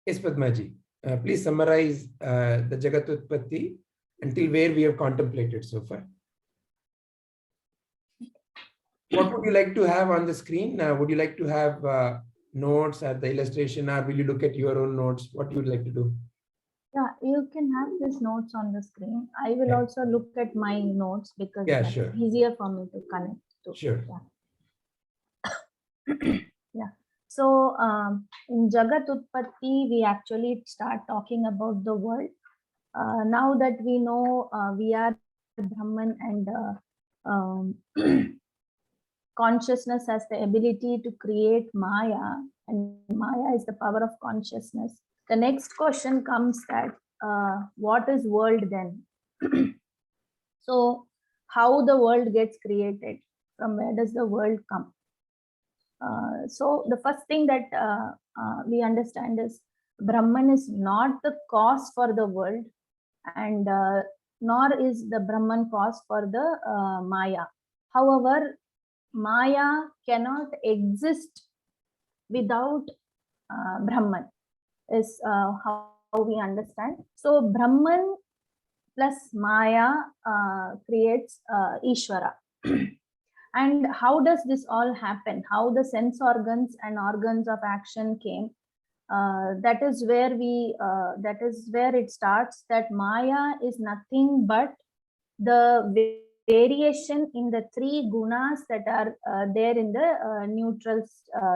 Yes, Padmaji. Please summarize the Jagat Utpatti until where we have contemplated so far. What would you like to have on the screen? Would you like to have notes at the illustration, or will you look at your own notes? What you would like to do? Yeah, you can have these notes on the screen. I will also look at my notes because it's easier for me to connect to. Sure. Yeah. Yeah. So in Jagat Utpatti, we actually start talking about the world. Now that we know we are Brahman and consciousness has the ability to create Maya, and Maya is the power of consciousness. The next question comes that what is world then? So how the world gets created? From where does the world come? So the first thing that we understand is Brahman is not the cause for the world, and nor is the Brahman cause for the Maya. However, Maya cannot exist without Brahman, is how we understand. So Brahman plus Maya creates Ishvara. And how does this all happen? How the sense organs and organs of action came? That is where it starts. That Maya is nothing but the variation in the three gunas that are there in the neutral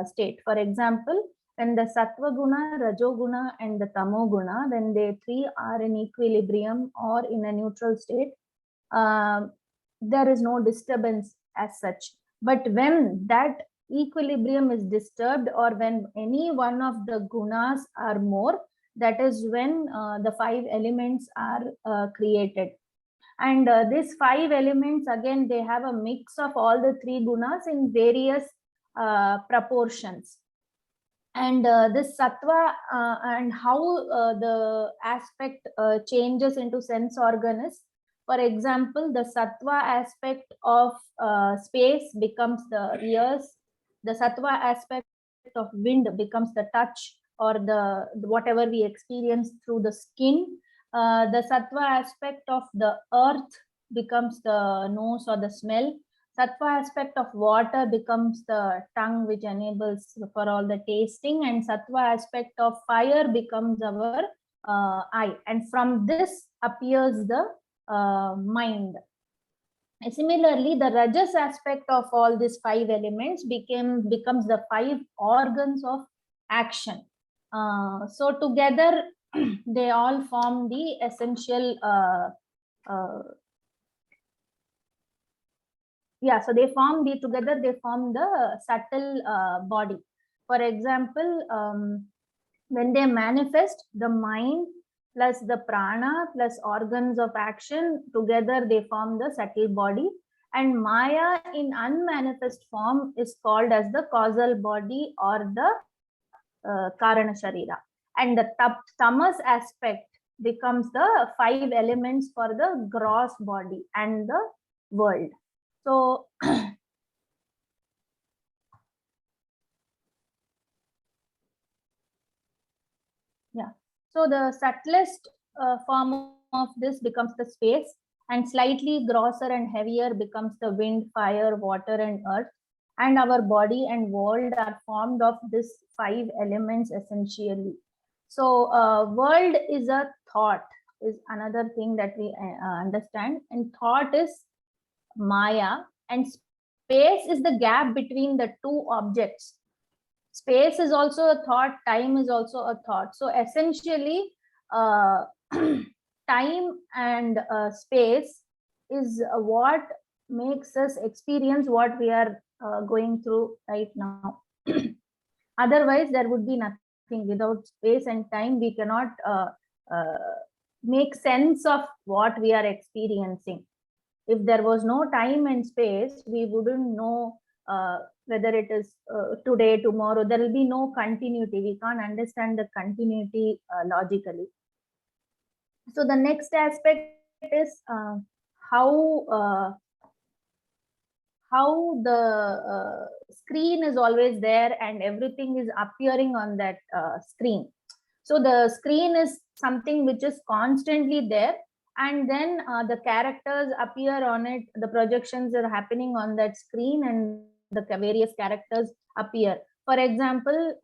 state. For example, when the sattva guna, rajoguna, and the tamo guna, when they three are in equilibrium or in a neutral state, there is no disturbance as such. But when that equilibrium is disturbed, or when any one of the gunas are more, that is when the five elements are created. And these five elements, again, they have a mix of all the three gunas in various proportions. And this sattva and how the aspect changes into sense organ is, for example, the sattva aspect of space becomes the ears, the sattva aspect of wind becomes the touch or the whatever we experience through the skin. The sattva aspect of the earth becomes the nose or the smell. Sattva aspect of water becomes the tongue, which enables for all the tasting, and sattva aspect of fire becomes our eye. And from this appears the mind. And similarly, the rajas aspect of all these five elements becomes the five organs of action. So together, they all form the essential so they form the subtle body. For example, when they manifest, the mind plus the prana plus organs of action, together they form the subtle body. And Maya in unmanifest form is called as the causal body or the Karana Sharira. And the tamas aspect becomes the five elements for the gross body and the world. So yeah, so the subtlest form of this becomes the space, and slightly grosser and heavier becomes the wind, fire, water, and earth. And our body and world are formed of these five elements essentially. So world is a thought, is another thing that we understand, and thought is Maya, and space is the gap between the two objects. Space is also a thought, time is also a thought. So essentially, time and space is what makes us experience what we are going through right now. Otherwise, there would be nothing. Without space and time, we cannot make sense of what we are experiencing. If there was no time and space, we wouldn't know whether it is today, tomorrow. There will be no continuity. We can't understand the continuity logically. So the next aspect is how the screen is always there and everything is appearing on that screen. So the screen is something which is constantly there, and then the characters appear on it, the projections are happening on that screen, and the various characters appear. For example,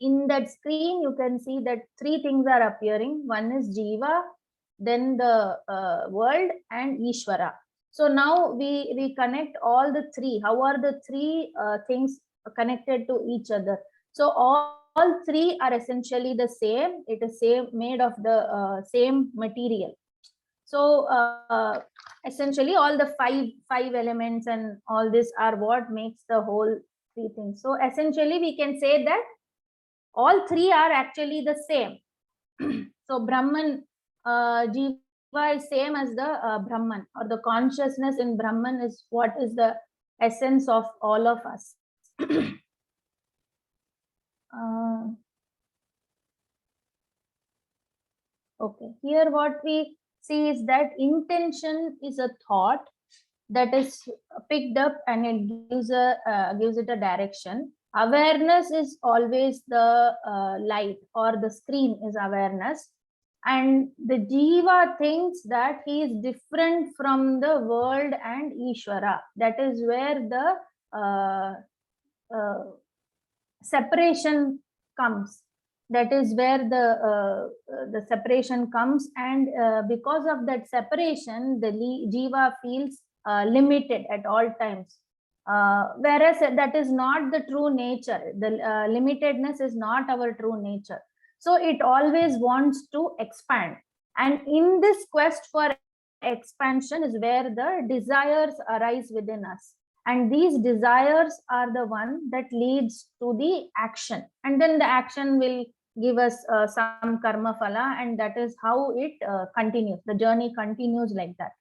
in that screen you can see that three things are appearing. One is Jiva, then the world, and Ishvara. So now we connect all the three. How are the three things connected to each other? So all three are essentially the same. It is made of the same material. So essentially all the five elements and all this are what makes the whole three things. So essentially we can say that all three are actually the same. So Brahman, Jiva is same as the Brahman, or the consciousness in Brahman is what is the essence of all of us. Okay, here what we see is that intention is a thought that is picked up and it gives it a direction. Awareness is always the light, or the screen is awareness, and the Jiva thinks that he is different from the world and Ishvara. That is where the separation comes. That is where the separation comes, and because of that separation, the Jiva feels limited at all times. Whereas that is not the true nature. The limitedness is not our true nature. So it always wants to expand. And in this quest for expansion is where the desires arise within us. And these desires are the one that leads to the action. And then the action will give us some karma phala, and that is how it continues. The journey continues like that.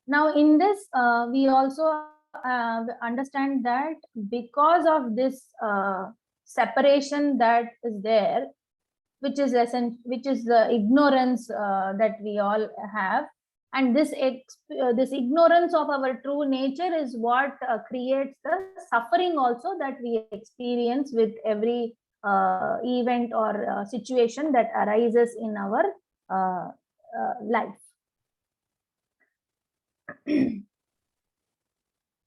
Now in this, we also understand that because of this separation that is there, which is the ignorance that we all have, and this ignorance of our true nature is what creates the suffering also that we experience with every event or situation that arises in our life.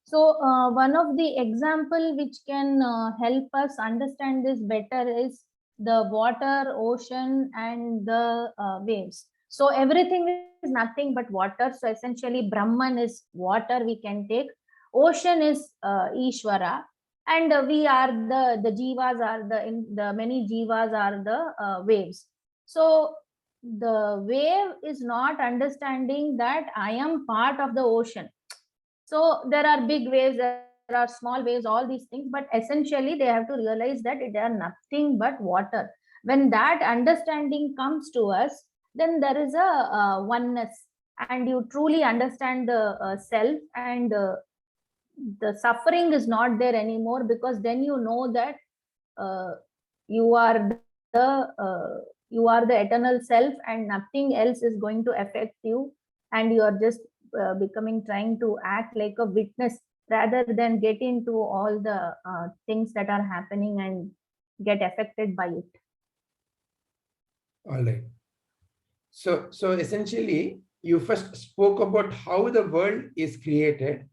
So one of the example which can help us understand this better is the water, ocean, and the waves. So everything is nothing but water. So essentially Brahman is water, we can take. Ocean is Ishvara, and we are the jivas are the many jivas are the waves. So the wave is not understanding that I am part of the ocean. So there are big waves, there are small waves, all these things, but essentially they have to realize that they are nothing but water. When that understanding comes to us, then there is a oneness, and you truly understand the self, and the suffering is not there anymore, because then you know that you are the eternal self, and nothing else is going to affect you, and you are just trying to act like a witness rather than get into all the things that are happening and get affected by it. All right. So essentially, you first spoke about how the world is created.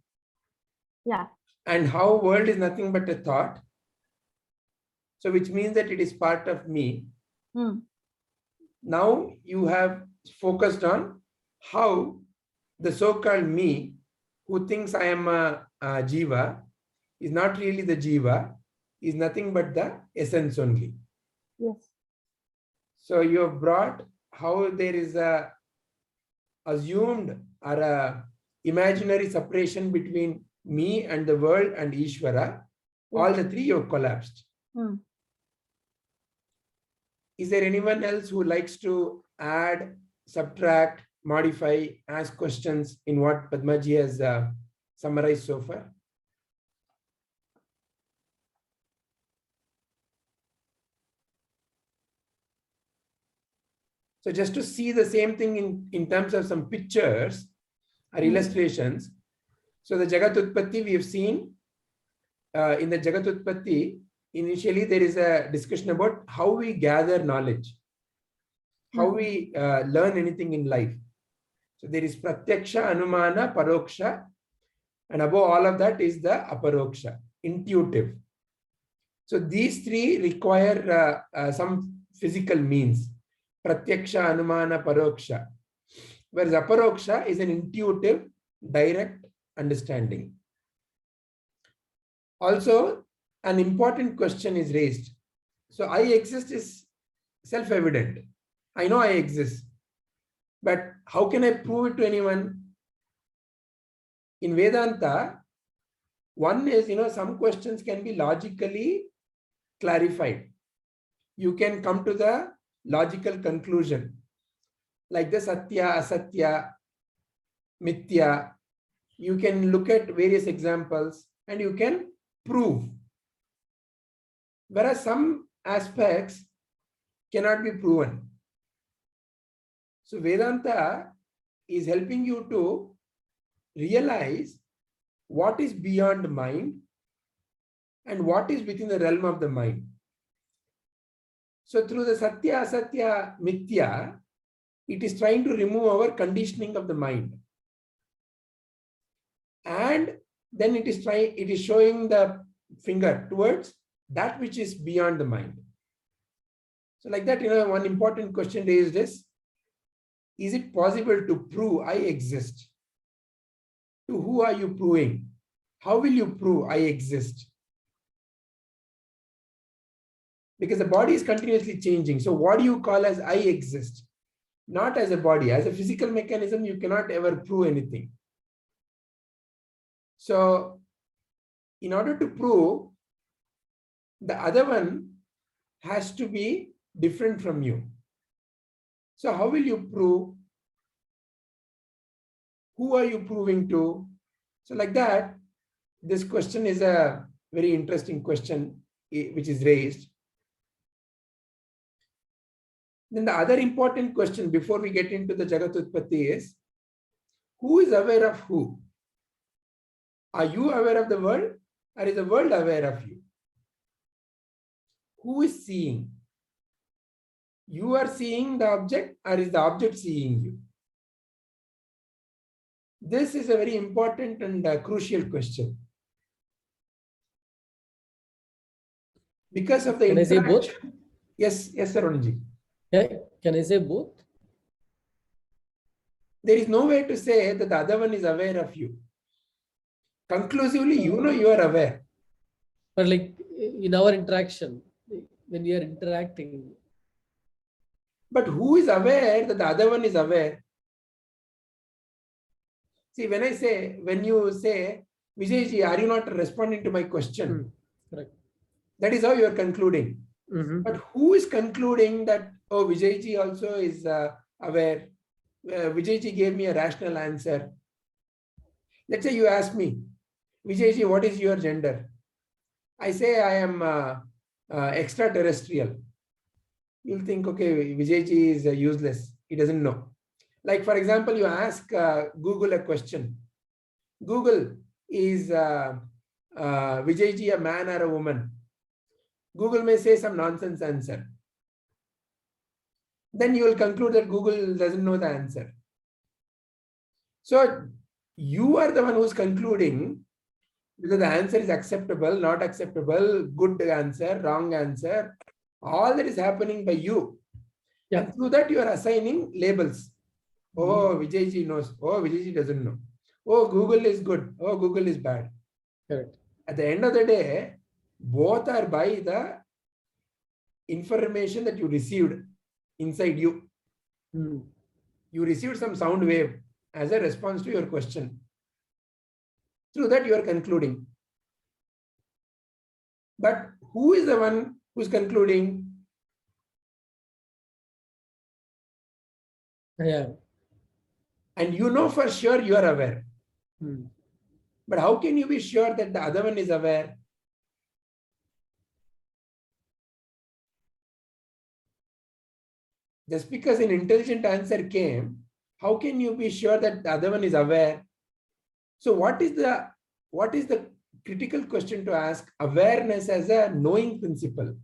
Yeah. And how world is nothing but a thought. So which means that it is part of me. Now you have focused on how the so-called me, who thinks I am a jiva, is not really the jiva, is nothing but the essence only. Yes. So you have brought how there is a assumed or a imaginary separation between me and the world and Ishvara. All the three have collapsed. Is there anyone else who likes to add, subtract, modify, ask questions in what Padmaji has summarized so far? So just to see the same thing in terms of some pictures or illustrations. So the Jagat Utpatti we have seen, in the Jagat Utpatti, initially there is a discussion about how we gather knowledge, how we learn anything in life. So there is pratyaksha, anumana, paroksha, and above all of that is the aparoksha, intuitive. So these three require some physical means. Pratyaksha, anumana, paroksha. Whereas aparoksha is an intuitive, direct understanding. Also, an important question is raised. So I exist is self-evident. I know I exist. But how can I prove it to anyone? In Vedanta, one is, some questions can be logically clarified. You can come to the logical conclusion, like the satya, asatya, mithya. You can look at various examples and you can prove. Whereas some aspects cannot be proven. So Vedanta is helping you to realize what is beyond mind and what is within the realm of the mind. So through the satya, asatya, mithya, it is trying to remove our conditioning of the mind. And then it is showing the finger towards that which is beyond the mind. So like that, one important question raised is it possible to prove I exist? To who are you proving? How will you prove I exist? Because the body is continuously changing. So what do you call as I exist? Not as a body. As a physical mechanism, you cannot ever prove anything. So in order to prove, the other one has to be different from you. So how will you prove? Who are you proving to? So like that, this question is a very interesting question which is raised. Then the other important question before we get into the Jagat Utpatti is, who is aware of who? Are you aware of the world, or is the world aware of you? Who is seeing? You are seeing the object, or is the object seeing you? This is a very important and crucial question. Because of the Can I say both? Yes, Sir Arunji. Yeah, can I say both? There is no way to say that the other one is aware of you. Conclusively, you are aware. But like in our interaction, when we are interacting. But who is aware that the other one is aware? See, when you say, Vijayji, are you not responding to my question? Correct. That is how you are concluding. But who is concluding that, oh, Vijayji also is aware? Vijayji gave me a rational answer. Let's say you ask me, Vijayji, what is your gender? I say I am extraterrestrial. You'll think, okay, Vijayji is useless. He doesn't know. Like, for example, you ask Google a question. Google, is Vijayji a man or a woman? Google may say some nonsense answer. Then you will conclude that Google doesn't know the answer. So you are the one who's concluding whether the answer is acceptable, not acceptable, good answer, wrong answer. All that is happening by you. Yeah. And through that you are assigning labels. Oh, Vijayji knows. Oh, Vijayji doesn't know. Oh, Google is good. Oh, Google is bad. Correct. At the end of the day, both are by the information that you received inside you. You received some sound wave as a response to your question. Through that you are concluding. But who is the one who's concluding? Yeah. And you know for sure you are aware. But how can you be sure that the other one is aware? Just because an intelligent answer came, how can you be sure that the other one is aware? So what is the critical question to ask awareness as a knowing principle.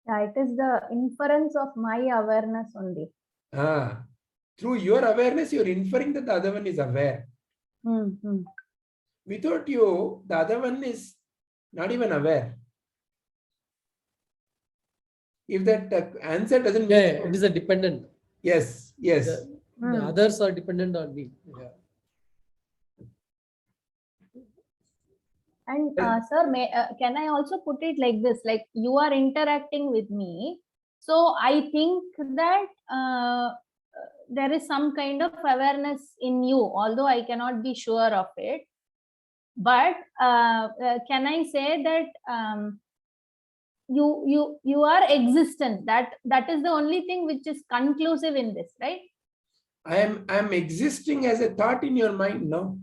Yeah, it is the inference of my awareness only. Through your awareness, you're inferring that the other one is aware. Without you, the other one is not even aware. If that answer doesn't make it is a dependent. Yes. The others are dependent on me. Yeah. And sir, can I also put it like this? Like you are interacting with me, so I think that there is some kind of awareness in you, although I cannot be sure of it. But can I say that you are existent? That is the only thing which is conclusive in this, right? I am existing as a thought in your mind, no?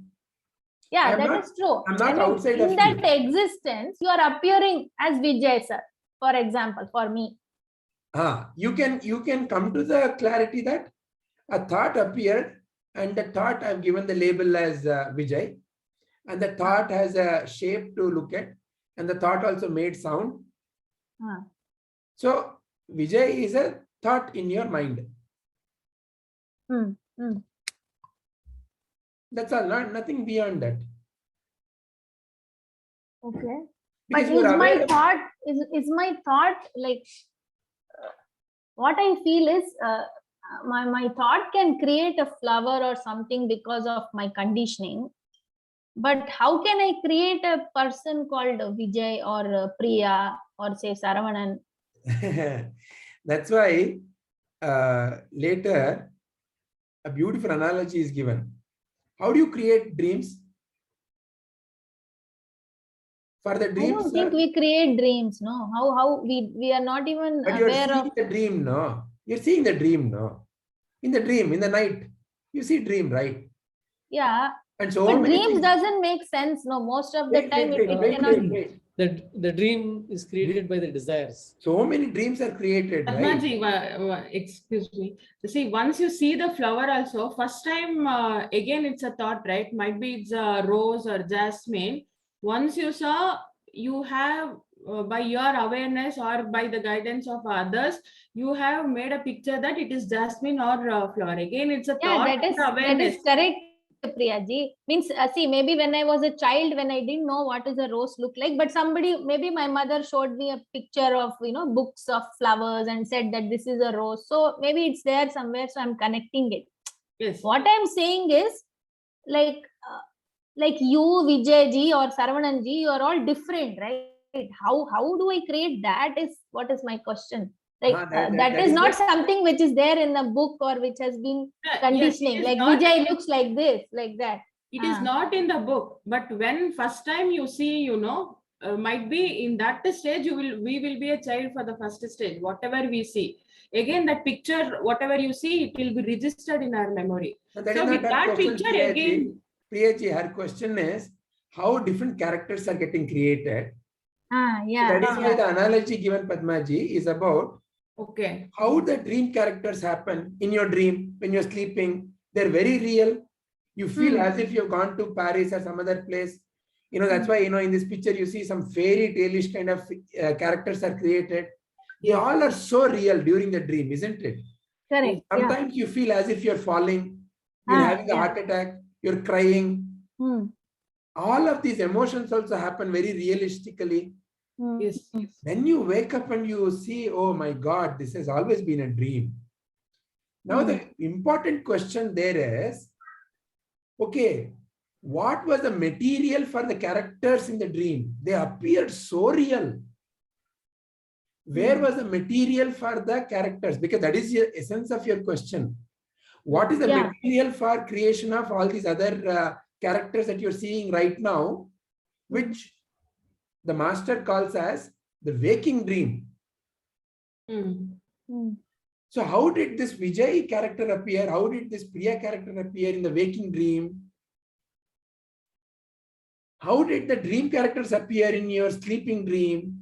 Yeah, that is true. I'm not I mean, outside of in that you. existence, you are appearing as Vijay sir, for example, for me. You can come to the clarity that a thought appeared, and the thought I've given the label as Vijay, and the thought has a shape to look at, and the thought also made sound. So Vijay is a thought in your mind. That's all, nothing beyond that. Okay. Because But is my thought like what I feel is my thought can create a flower or something because of my conditioning. But how can I create a person called Vijay or Priya or say Saravanan? That's why later a beautiful analogy is given. How do you create dreams? For the dreams, I don't think we create dreams, no. How we are not even but you're aware seeing of the dream, no? You're seeing the dream, no? In the dream, in the night, you see dream, right? Yeah. And so but many dreams things. doesn't make sense, no. Most of the time it cannot. The dream is created by the desires. So many dreams are created, right? Padmaji, excuse me. See, once you see the flower also, first time, again, it's a thought, right? Might be it's a rose or jasmine. Once you saw, you have, by your awareness or by the guidance of others, you have made a picture that it is jasmine or flower. Again, it's a thought. That is correct, Priyaji. Means, see, maybe when I was a child, when I didn't know what does a rose look like, but maybe my mother showed me a picture of, books of flowers and said that this is a rose. So maybe it's there somewhere, so I'm connecting it. Yes. What I'm saying is, like you, Vijay ji or Saravanan ji, you are all different, right? How do I create that is what is my question. Like that is not something which is there in the book or which has been conditioning. Yes, like Vijay looks like this, like that. It is not in the book, but when first time you see, might be in that stage, we will be a child for the first stage, whatever we see. Again, that picture, whatever you see, it will be registered in our memory. So with that picture, again. Priyaji, her question is, how different characters are getting created? Yeah. That is why the analogy given, Padmaji, is about how the dream characters happen in your dream when you're sleeping. They're very real. You feel as if you've gone to Paris or some other place. That's why, in this picture, you see some fairy tale-ish kind of characters are created. They all are so real during the dream, isn't it? Correct. Sometimes you feel as if you're falling, you're having a heart attack, you're crying. All of these emotions also happen very realistically. Yes. When you wake up and you see, oh my God, this has always been a dream. Now the important question there is, okay, what was the material for the characters in the dream? They appeared so real. Where was the material for the characters? Because that is the essence of your question. What is the material for creation of all these other characters that you're seeing right now, which the master calls as the waking dream? So how did this Vijay character appear? How did this Priya character appear in the waking dream? How did the dream characters appear in your sleeping dream?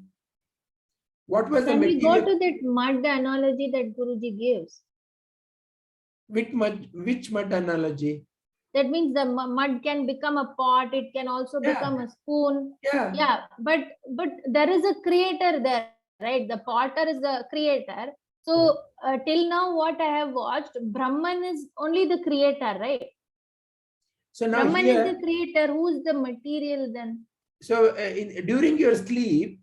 What was the material? Can we go to that mud analogy that Guruji gives? Which mud analogy? That means the mud can become a pot. It can also Yeah. become a spoon. Yeah. Yeah, but there is a creator there, right? The potter is the creator. So till now, what I have watched, Brahman is only the creator, right? So now Brahman here, is the creator. Who is the material then? so during your sleep,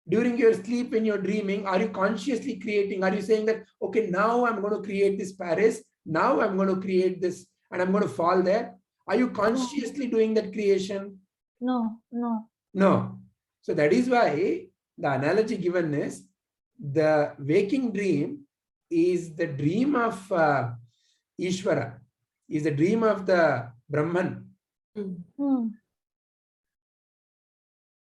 when you're dreaming, are you consciously creating? Are you saying that, okay, now I'm going to create this Paris, now I'm going to create this, and I'm going to fall there? Are you consciously doing that creation? No. No. So that is why the analogy given is the waking dream is the dream of Ishvara, is the dream of the Brahman.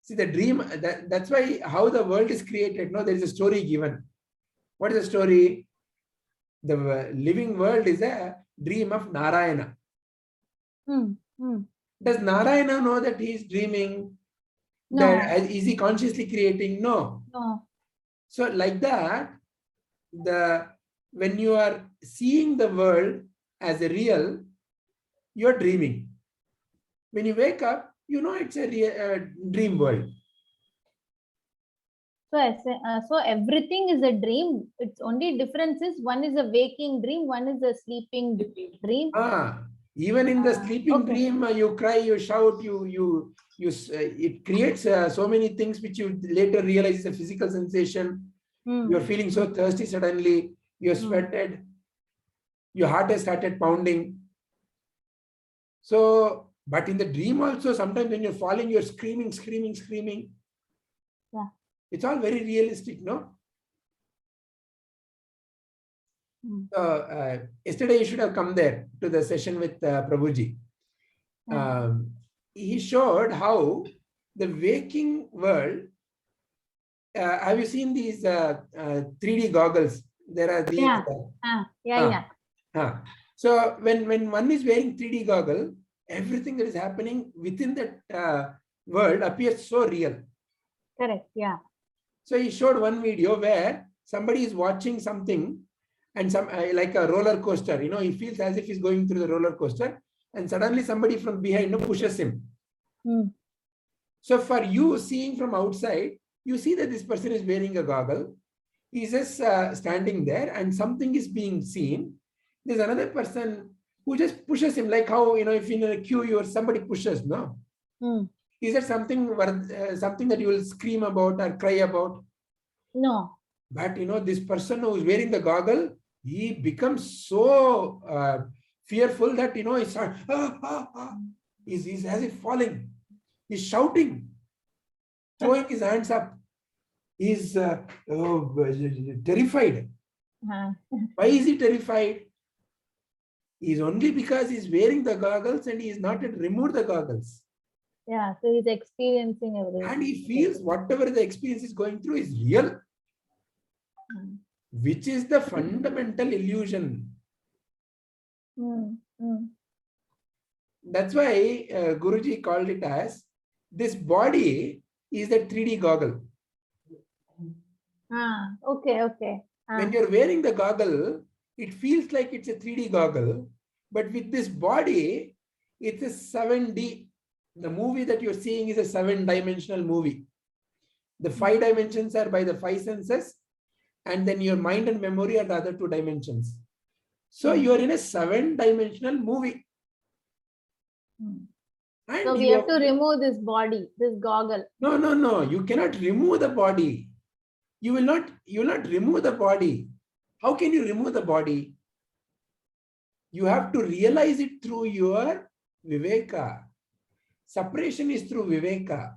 See, the dream, that's why how the world is created. No, there is a story given. What is the story? The living world is a dream of Narayana. Does Narayana know that he is dreaming? No. Is he consciously creating? No. So like that, when you are seeing the world as a real, you are dreaming. When you wake up, you know it's a real, dream world. So everything is a dream. It's only difference is one is a waking dream, one is a sleeping dream. Even in the sleeping dream, you cry, you shout, it creates so many things which you later realize is a physical sensation. You're feeling so thirsty suddenly, you're sweated, your heart has started pounding. So, but in the dream also, sometimes when you're falling, you're screaming. Yeah. It's all very realistic, no? Yesterday you should have come there to the session with Prabhuji. He showed how the waking world, have you seen these 3D goggles? There are these. So when one is wearing 3D goggle, everything that is happening within that world appears so real. Correct, yeah. So he showed one video where somebody is watching something and some like a roller coaster, he feels as if he's going through the roller coaster and suddenly somebody from behind pushes him. So for you seeing from outside, you see that this person is wearing a goggle. He's just standing there and something is being seen. There's another person who just pushes him, like how, if in a queue, somebody pushes, no? Is there something that you will scream about or cry about? No. But, this person who is wearing the goggle, he becomes so fearful that, he's as if falling. He's shouting, throwing his hands up. He's terrified. Why is he terrified? Is only because he's wearing the goggles and he is not yet removed the goggles. Yeah, so he's experiencing everything. And he feels whatever the experience is going through is real, which is the fundamental illusion. That's why Guruji called it as, this body is the 3D goggle. Okay. When you're wearing the goggle, it feels like it's a 3D goggle, but with this body, it's a 7D. The movie that you're seeing is a 7-dimensional movie. The 5 dimensions are by the 5 senses, and then your mind and memory are the other 2 dimensions. So you're in a 7-dimensional movie. And so we have to remove this body, this goggle. No. You cannot remove the body. You will not remove the body. How can you remove the body? You have to realize it through your viveka. Separation is through viveka.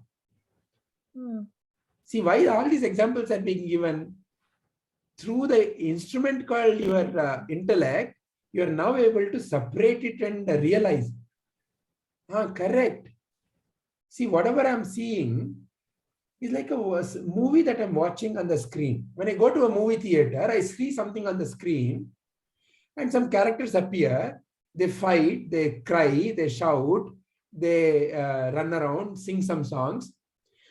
See why all these examples are being given. Through the instrument called your intellect, you are now able to separate it and realize. Correct. See, whatever I'm seeing is like a movie that I'm watching on the screen. When I go to a movie theater, I see something on the screen and some characters appear. They fight, they cry, they shout, they run around, sing some songs.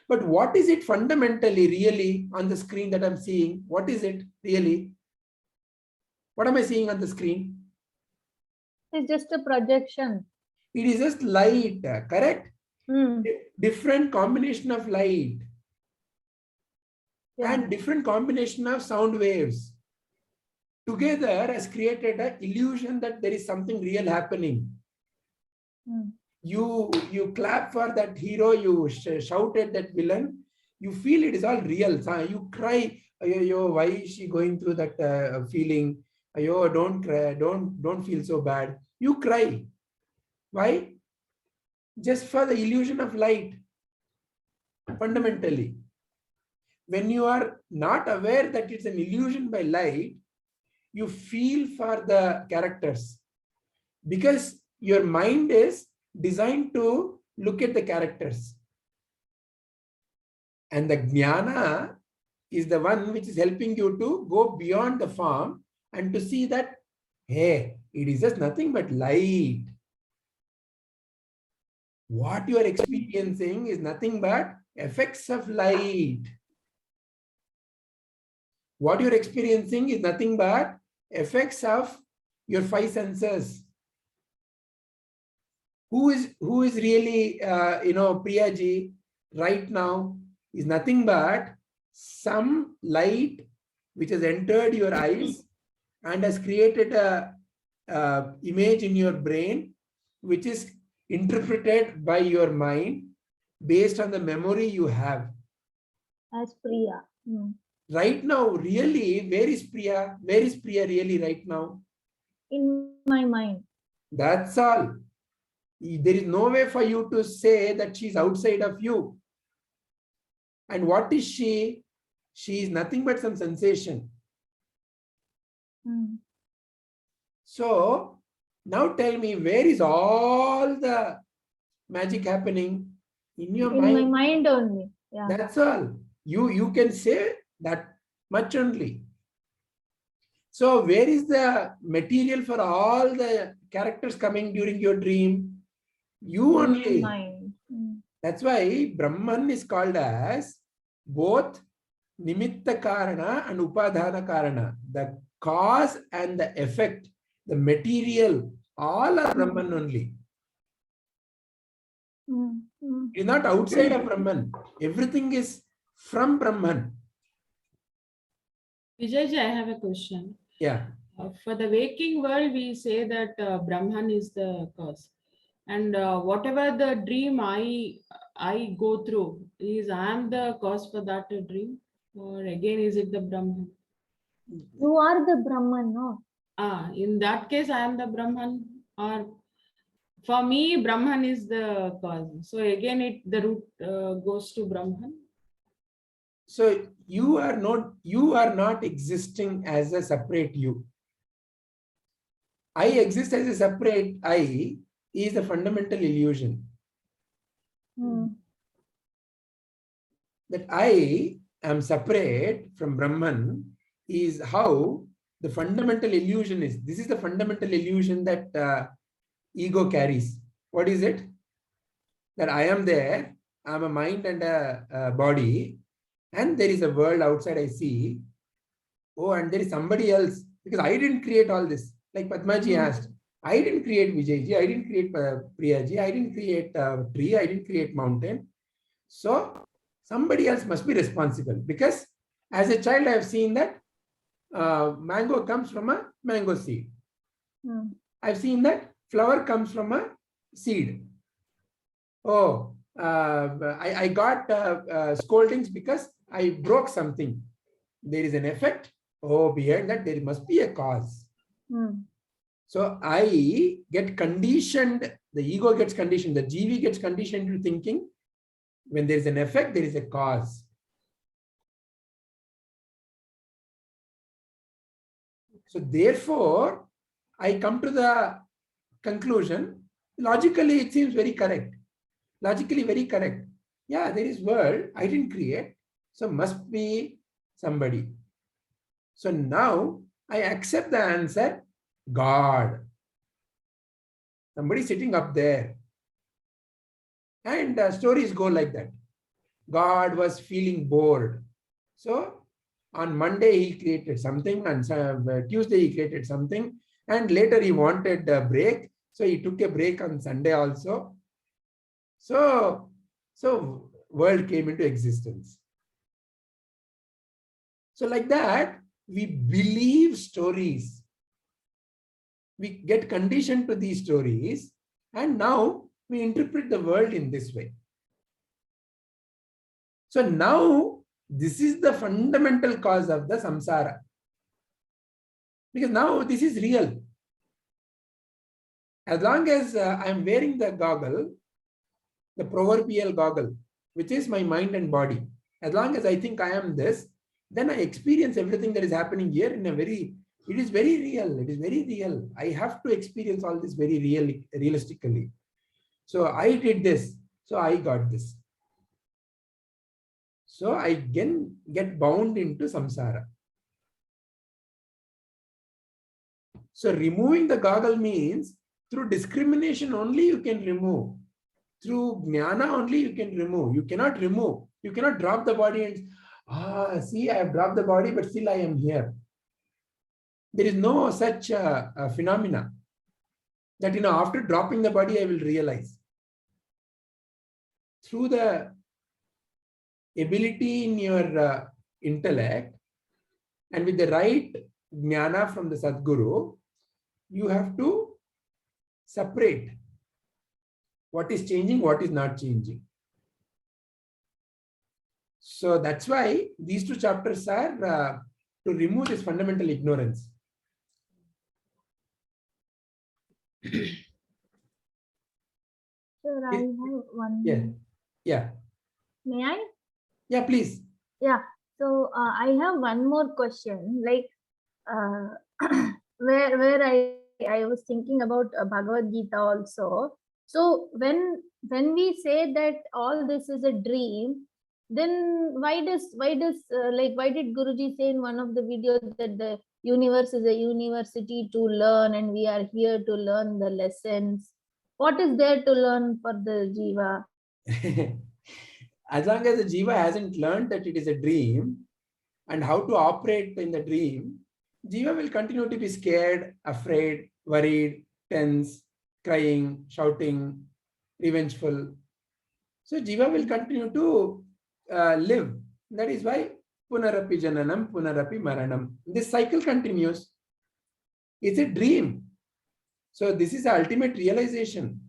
But what is it fundamentally really on the screen that I'm seeing? What is it really? What am I seeing on the screen? It's just a projection. It is just light, correct? Hmm. Different combination of light Yeah. and different combination of sound waves together has created an illusion that there is something real happening. Hmm. You clap for that hero, you shout at that villain, you feel it is all real. You cry, ayo, why is she going through that feeling? Ayo, don't cry, don't feel so bad. You cry. Why? Just for the illusion of light. Fundamentally, when you are not aware that it's an illusion by light, you feel for the characters because your mind is designed to look at the characters. And the jnana is the one which is helping you to go beyond the form and to see that, hey, it is just nothing but light. What you are experiencing is nothing but effects of light. What you're experiencing is nothing but effects of your five senses. Who is really, Priyaji right now is nothing but some light which has entered your eyes and has created a image in your brain, which is interpreted by your mind based on the memory you have. As Priya. Hmm. Right now, really, where is Priya? Where is Priya really right now? In my mind. That's all. There is no way for you to say that she's outside of you. And what is she? She is nothing but some sensation. Hmm. So now tell me, where is all the magic happening? In your mind. In my mind only. Yeah. That's all. You can say that much only. So where is the material for all the characters coming during your dream? You In only. my mind. Hmm. That's why Brahman is called as both Nimitta Karana and Upadhana Karana. The cause and the effect, the material, all are Brahman only. Hmm. Hmm. It is not outside of Brahman. Everything is from Brahman. Vijayji, I have a question. Yeah. For the waking world, we say that Brahman is the cause. And whatever the dream I go through, is I am the cause for that dream? Or again, is it the Brahman? You are the Brahman, no? In that case, I am the Brahman. Or for me, Brahman is the cause. So again, the root goes to Brahman. So you are not existing as a separate you. I exist as a separate I is the fundamental illusion. Hmm. That I am separate from Brahman is how the fundamental illusion is. This is the fundamental illusion that ego carries. What is it? That I am there, I am a mind and a body, and there is a world outside I see. Oh, and there is somebody else, because I didn't create all this. Like Padmaji asked, I didn't create Vijayji, I didn't create Priyaji, I didn't create tree, I didn't create mountain. So somebody else must be responsible, because as a child I have seen that mango comes from a mango seed. Hmm. I've seen that flower comes from a seed. Oh, I got scoldings because I broke something. There is an effect. Oh, behind that there must be a cause. Hmm. So I get conditioned, the ego gets conditioned, the GV gets conditioned to thinking when there is an effect, there is a cause. So therefore, I come to the conclusion, logically it seems very correct. Logically very correct. Yeah, there is world, I didn't create, so must be somebody. So now I accept the answer, God. Somebody sitting up there. And stories go like that. God was feeling bored. So on Monday he created something, and Tuesday he created something. And later he wanted a break. So he took a break on Sunday also. So world came into existence. So like that, we believe stories. We get conditioned to these stories, and now we interpret the world in this way. So now this is the fundamental cause of the samsara. Because now this is real. As long as I am wearing the goggle, the proverbial goggle, which is my mind and body, as long as I think I am this, then I experience everything that is happening here in a very, it is very real. It is very real. I have to experience all this very realistically. So I did this. So I got this. So I can get bound into samsara. So removing the goggle means through discrimination only you can remove. Through jnana only you can remove. You cannot remove. You cannot drop the body and see, I have dropped the body, but still I am here. There is no such phenomena that, after dropping the body, I will realize. Through the ability in your intellect and with the right jnana from the Sadguru, you have to separate what is changing, what is not changing. So that's why these two chapters are to remove this fundamental ignorance. Sir, I have one. Yeah. May I? Yeah, please. Yeah. So I have one more question. Like where I was thinking about Bhagavad Gita also. So when we say that all this is a dream, then why did Guruji say in one of the videos that the universe is a university to learn and we are here to learn the lessons? What is there to learn for the jiva? As long as the jiva hasn't learned that it is a dream and how to operate in the dream, jiva will continue to be scared, afraid, worried, tense, crying, shouting, revengeful. So jiva will continue to live. That is why punarapi jananam, punarapi maranam. This cycle continues. It's a dream. So this is the ultimate realization.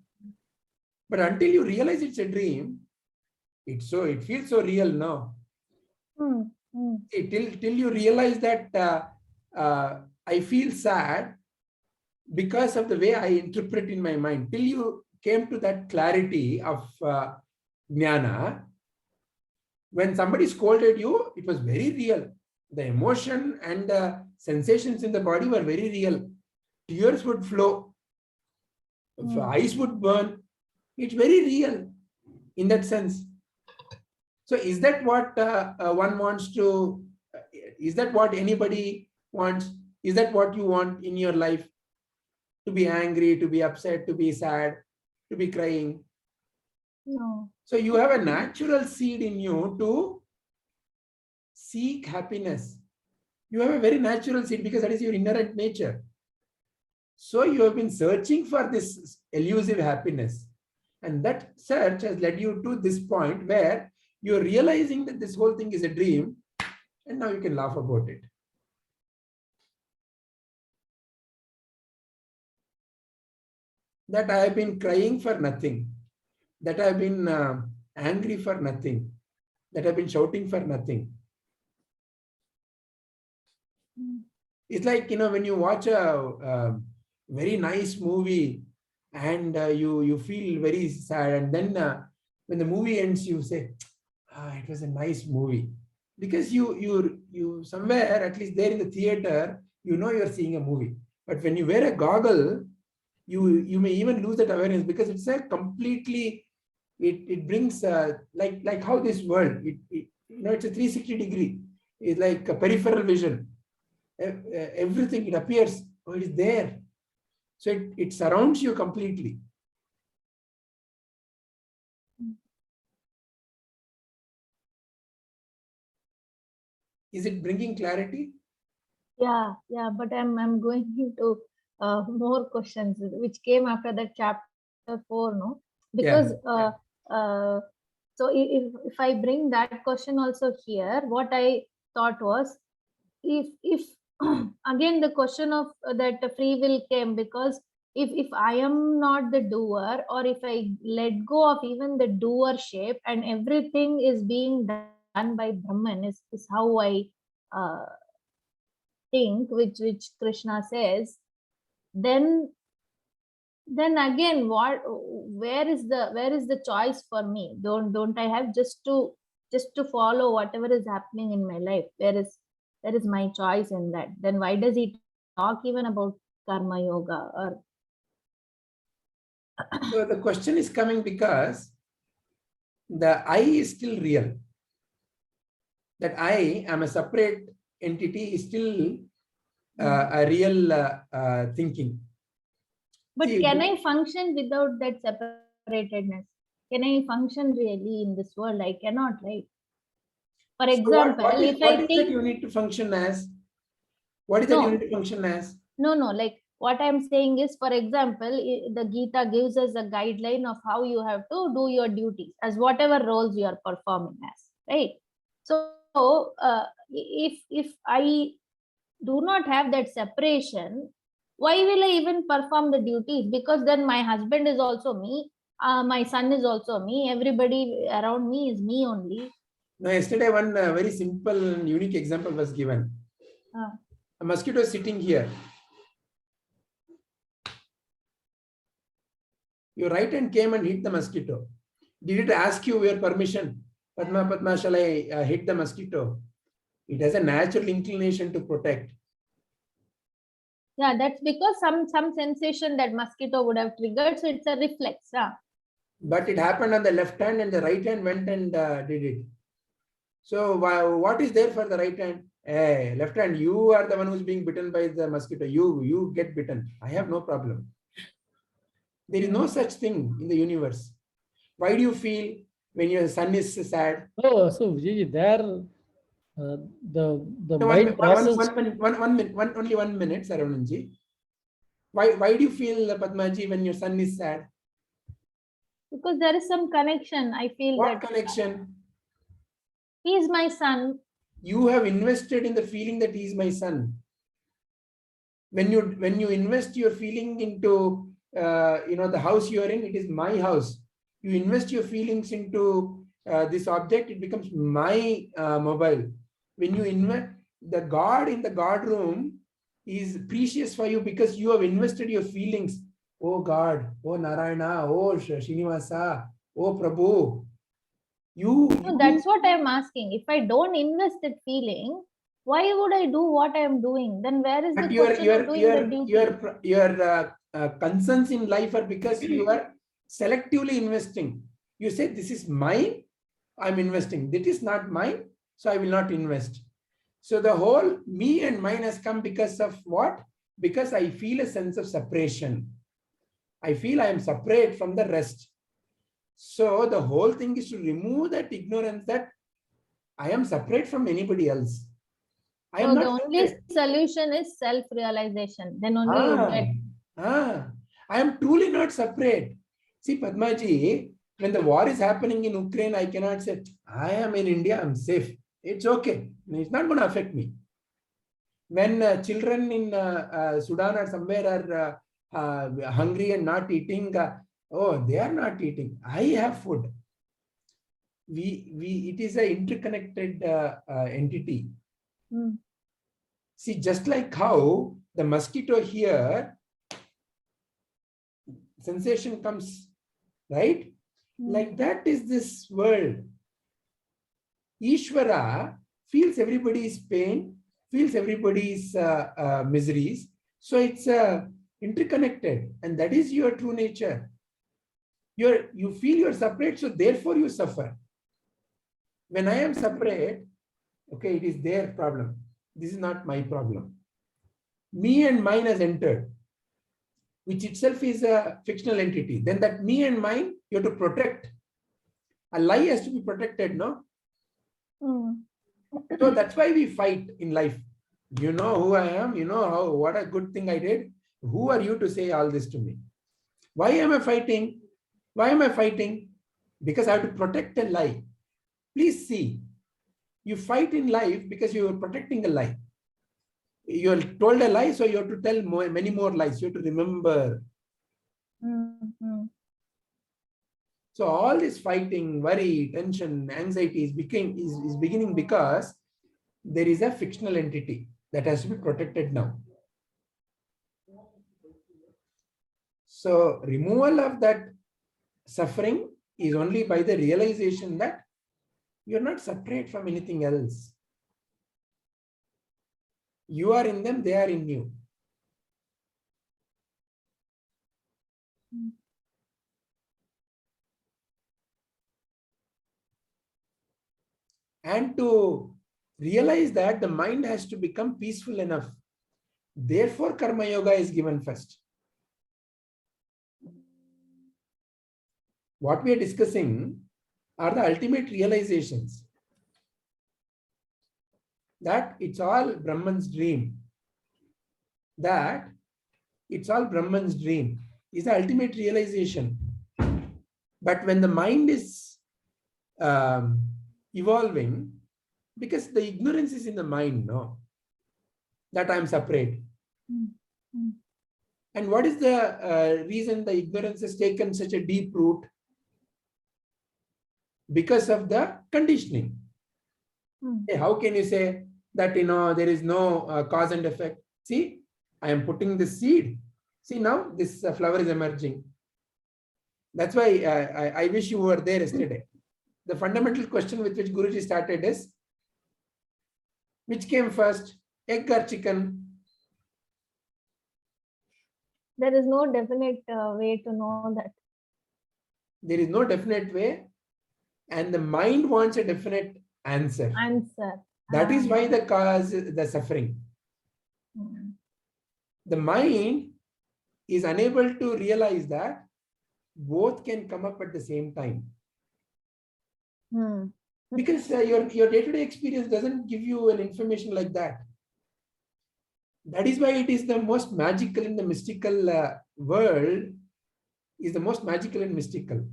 But until you realize it's a dream, it feels so real now. Till you realize that I feel sad because of the way I interpret in my mind. Till you came to that clarity of jnana, when somebody scolded you, it was very real. The emotion and the sensations in the body were very real. Tears would flow. Eyes would burn. It's very real in that sense. So is that what one wants to, is that what anybody wants? Is that what you want in your life? To be angry, to be upset, to be sad, to be crying? No. So you have a natural seed in you to seek happiness. You have a very natural seed because that is your inherent nature. So you have been searching for this elusive happiness. And that search has led you to this point where you're realizing that this whole thing is a dream, and now you can laugh about it. That I have been crying for nothing. That I have been angry for nothing. That I have been shouting for nothing. It's like, when you watch a very nice movie and you feel very sad, and then when the movie ends, you say, it was a nice movie. Because you somewhere, at least there in the theater, you're seeing a movie. But when you wear a goggle, you may even lose that awareness, because it's a completely, it brings like how this world, it's a 360 degree. It's like a peripheral vision. Everything, it appears, it is there. So it surrounds you completely. Is it bringing clarity? Yeah, but I'm going to more questions which came after that chapter 4, no? Because so if I bring that question also here, what I thought was, if again the question of that free will came, because if I am not the doer, or if I let go of even the doer shape and everything is being done by Brahman, is how I think, which Krishna says, then again, where is the choice for me? Don't I have just to follow whatever is happening in my life? Where is my choice in that? Then why does he talk even about karma yoga? Or So the question is coming because the I is still real. That I am a separate entity is still a real thinking. but See, can I function without that separatedness? Can I function really in this world? I cannot, right? For so example, what is if I that think, you need to function as? What is that you need to function as? No, like what I'm saying is, for example, the Gita gives us a guideline of how you have to do your duties as whatever roles you are performing as, right? So if I do not have that separation, why will I even perform the duties? Because then my husband is also me, my son is also me, everybody around me is me only. Now, yesterday one very simple and unique example was given. A mosquito is sitting here. Your right hand came and hit the mosquito. Did it ask you your permission? Padma, shall I hit the mosquito? It has a natural inclination to protect. Yeah, that's because some sensation that mosquito would have triggered, so it's a reflex. But it happened on the left hand, and the right hand went and did it. So what is there for the right hand? Hey, left hand, you are the one who's being bitten by the mosquito. You get bitten. I have no problem. There is no such thing in the universe. Why do you feel when your son is sad? Oh, so Vijay, there the No, mind process. only 1 minute, Saravananji. Why do you feel, Padmaji, when your son is sad? Because there is some connection. I feel What that connection? he is my son. You have invested in the feeling that he is my son. When you invest your feeling into the house you are in, it is my house. You invest your feelings into this object, it becomes my mobile. When you invest, the God in the God room is precious for you because you have invested your feelings. Oh God, oh Narayana, oh Srinivasa, oh Prabhu. No, that's what I'm asking. If I don't invest that feeling, why would I do what I am doing? Then where is the question of doing the duty? Your concerns in life are because you are selectively investing. You say, this is mine, I'm investing. That is not mine, so I will not invest. So the whole me and mine has come because of what? Because I feel a sense of separation. I feel I am separate from the rest. So the whole thing is to remove that ignorance that I am separate from anybody else. I am So the not only separate. solution is self-realization. Then only you get. I am truly not separate. See, Padmaji, when the war is happening in Ukraine, I cannot say, I am in India, I'm safe. It's okay. It's not going to affect me. When children in Sudan or somewhere are hungry and not eating, they are not eating. I have food. It is an interconnected entity. See, just like how the mosquito here, sensation comes, right? Like that is this world. Ishvara feels everybody's pain, feels everybody's miseries. So it's interconnected, and that is your true nature. You feel you're separate, so therefore you suffer. When I am separate, okay, it is their problem. This is not my problem. Me and mine has entered, which itself is a fictional entity. Then that me and mine, you have to protect. A lie has to be protected, no? So that's why we fight in life. You know who I am, you know what a good thing I did. Who are you to say all this to me? Why am I fighting? Why am I fighting? Because I have to protect a lie. Please see, you fight in life because you are protecting a lie. You are told a lie, so you have to tell many more lies. You have to remember. So all this fighting, worry, tension, anxiety is beginning because there is a fictional entity that has to be protected now. So removal of that suffering is only by the realization that you're not separate from anything else. You are in them, they are in you. And to realize that the mind has to become peaceful enough. Therefore, Karma Yoga is given first. What we are discussing are the ultimate realizations. That it's all Brahman's dream. That it's all Brahman's dream is the ultimate realization. But when the mind is evolving, because the ignorance is in the mind, no, that I'm separate. And what is the reason the ignorance has taken such a deep root? Because of the conditioning. Hey, how can you say that, there is no cause and effect? See, I am putting the seed. See, now this flower is emerging. That's why I wish you were there yesterday. The fundamental question with which Guruji started is, which came first, egg or chicken? There is no definite way to know that. There is no definite way, and the mind wants a definite answer. That is why the cause, the suffering. The mind is unable to realize that both can come up at the same time. Because your day-to-day experience doesn't give you an information like that. That is why it is the most magical in the mystical world, is the most magical and mystical.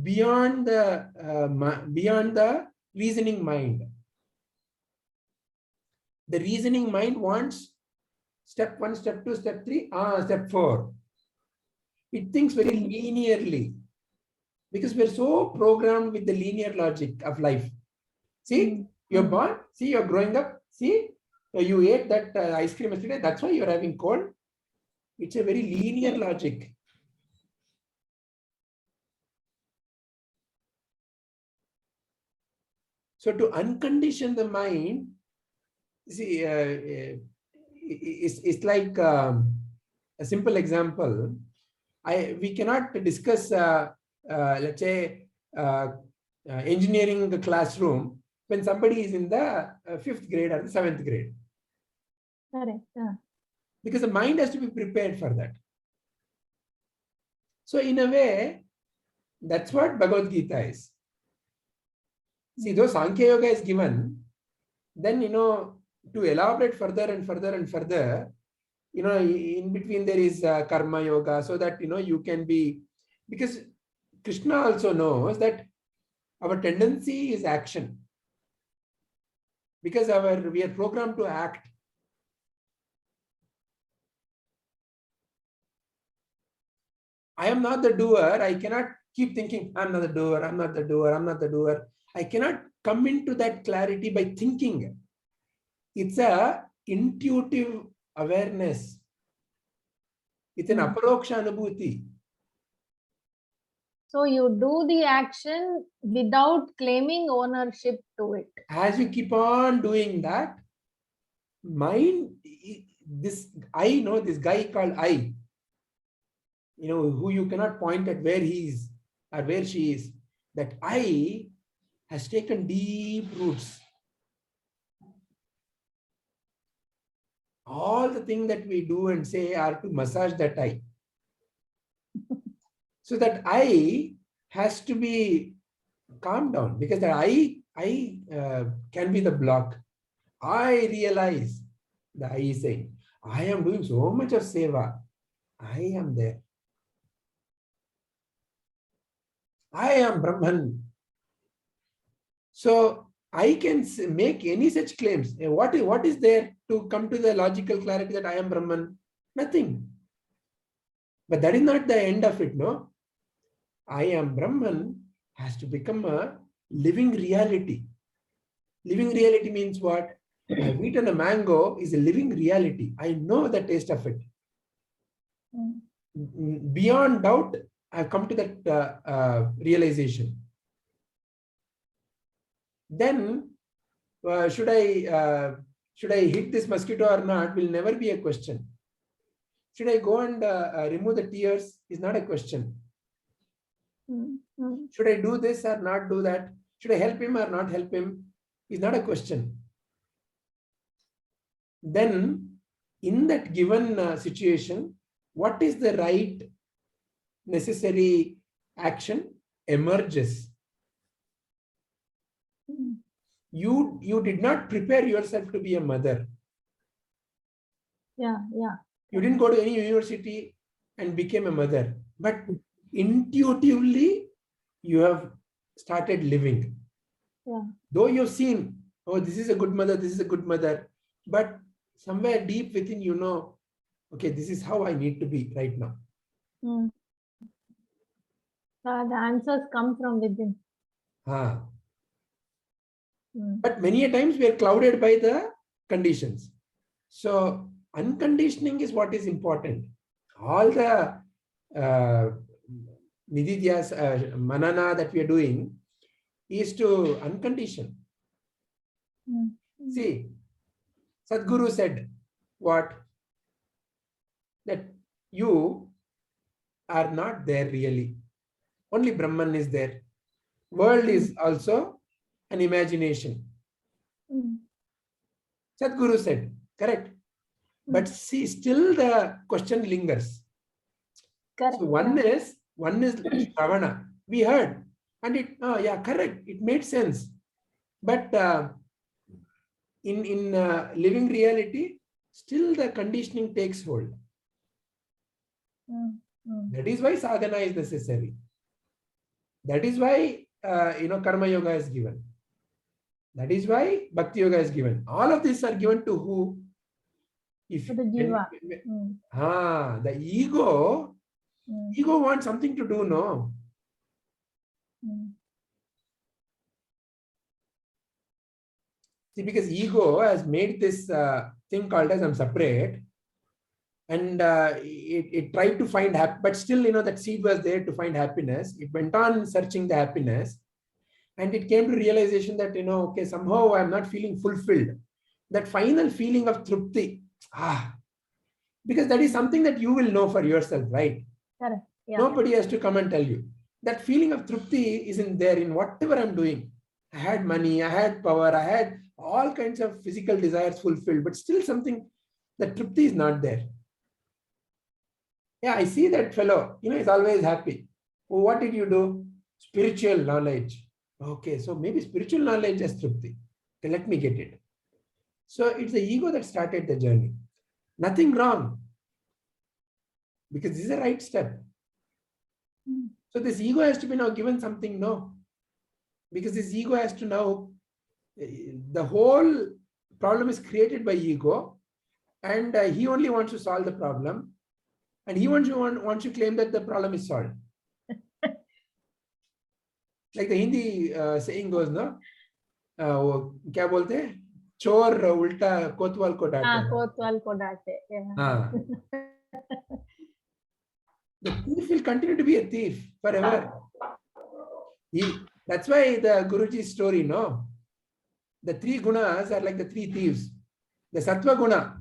Beyond the reasoning mind. The reasoning mind wants step 1, step 2, step 3, step 4. It thinks very linearly because we're so programmed with the linear logic of life. See, you're born, see, you're growing up, see, you ate that ice cream yesterday, that's why you're having cold. It's a very linear logic. So to uncondition the mind, see, it's like a simple example. We cannot discuss, let's say, engineering the classroom when somebody is in the 5th grade or the 7th grade. Correct. Because the mind has to be prepared for that. So in a way, that's what Bhagavad Gita is. See, though Sankhya Yoga is given, then, to elaborate further and further and further, in between there is Karma Yoga, so that, you can be, because Krishna also knows that our tendency is action. Because we are programmed to act. I am not the doer. I cannot keep thinking, I'm not the doer, I'm not the doer, I'm not the doer. I cannot come into that clarity by thinking. It's a intuitive awareness. It's an aparoksha anubhuti. So you do the action without claiming ownership to it. As you keep on doing that, mind, I know this guy called I, who you cannot point at where he is or where she is. That I has taken deep roots. All the things that we do and say are to massage that I. So that I has to be calmed down, because the I can be the block. I realize, the I is saying, I am doing so much of seva. I am there. I am Brahman. So I can make any such claims. What is there to come to the logical clarity that I am Brahman? Nothing. But that is not the end of it, no? I am Brahman has to become a living reality. Living reality means what? I've eaten a mango is a living reality. I know the taste of it. Beyond doubt, I've come to that realization. Then, should I hit this mosquito or not will never be a question. Should I go and remove the tears is not a question. Should I do this or not do that? Should I help him or not help him is not a question. Then, in that given situation, what is the right necessary action emerges. You did not prepare yourself to be a mother. Yeah. You didn't go to any university and became a mother, but intuitively you have started living. Yeah. Though you've seen, oh, this is a good mother, this is a good mother, but somewhere deep within you know, okay, this is how I need to be right now. The answers come from within. But many a times we are clouded by the conditions. So unconditioning is what is important. All the nididhyas, manana that we are doing is to uncondition. See, Sadhguru said what? That you are not there really. Only Brahman is there. World is also an imagination. Sadhguru said, correct. But see, still the question lingers. Correct. So one is Shravana. We heard, and it, yeah, correct. It made sense. But in living reality, still the conditioning takes hold. That is why sadhana is necessary. That is why karma yoga is given. That is why bhakti yoga is given. All of these are given to who? If to the jiva. The ego wants something to do, no? See, because ego has made this thing called as I'm separate, and it tried to find happiness, but still, that seed was there to find happiness. It went on searching the happiness, and it came to realization that, okay, somehow I'm not feeling fulfilled. That final feeling of trupti, because that is something that you will know for yourself, right? Correct. Yeah. Nobody has to come and tell you. That feeling of trupti isn't there in whatever I'm doing. I had money, I had power, I had all kinds of physical desires fulfilled, but still something, that trupti is not there. Yeah, I see that fellow, he's always happy. Oh, what did you do? Spiritual knowledge. Okay, so maybe spiritual knowledge is trupti. Okay, let me get it. So it's the ego that started the journey. Nothing wrong, because this is a right step. So this ego has to be now given something, no? Because this ego has to now, the whole problem is created by ego, and he only wants to solve the problem, and he wants to claim that the problem is solved. Like the Hindi saying goes, no? क्या बोलते हैं? चोर उल्टा कोतवाल को डांटे. कोतवाल को डांटे. Yeah. The thief will continue to be a thief forever. That's why the Guruji's story, no? The three gunas are like the three thieves. The sattva guna,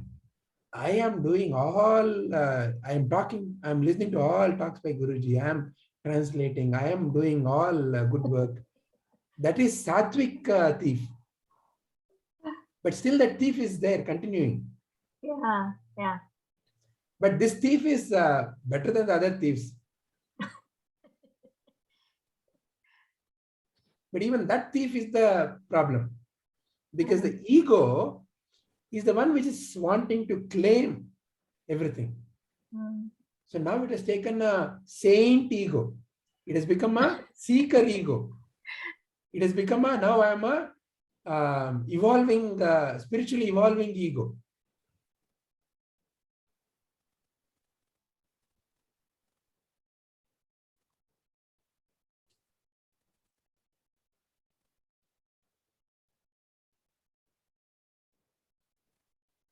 I am doing all, I am talking, I am listening to all talks by Guruji, I am translating, I am doing all good work. That is sattvic thief. But still that thief is there, continuing. Yeah. But this thief is better than the other thieves. But even that thief is the problem. Because the ego is the one which is wanting to claim everything. Mm. So now it has taken a saint ego. It has become a seeker ego. It has become a, now I am a evolving, spiritually evolving ego.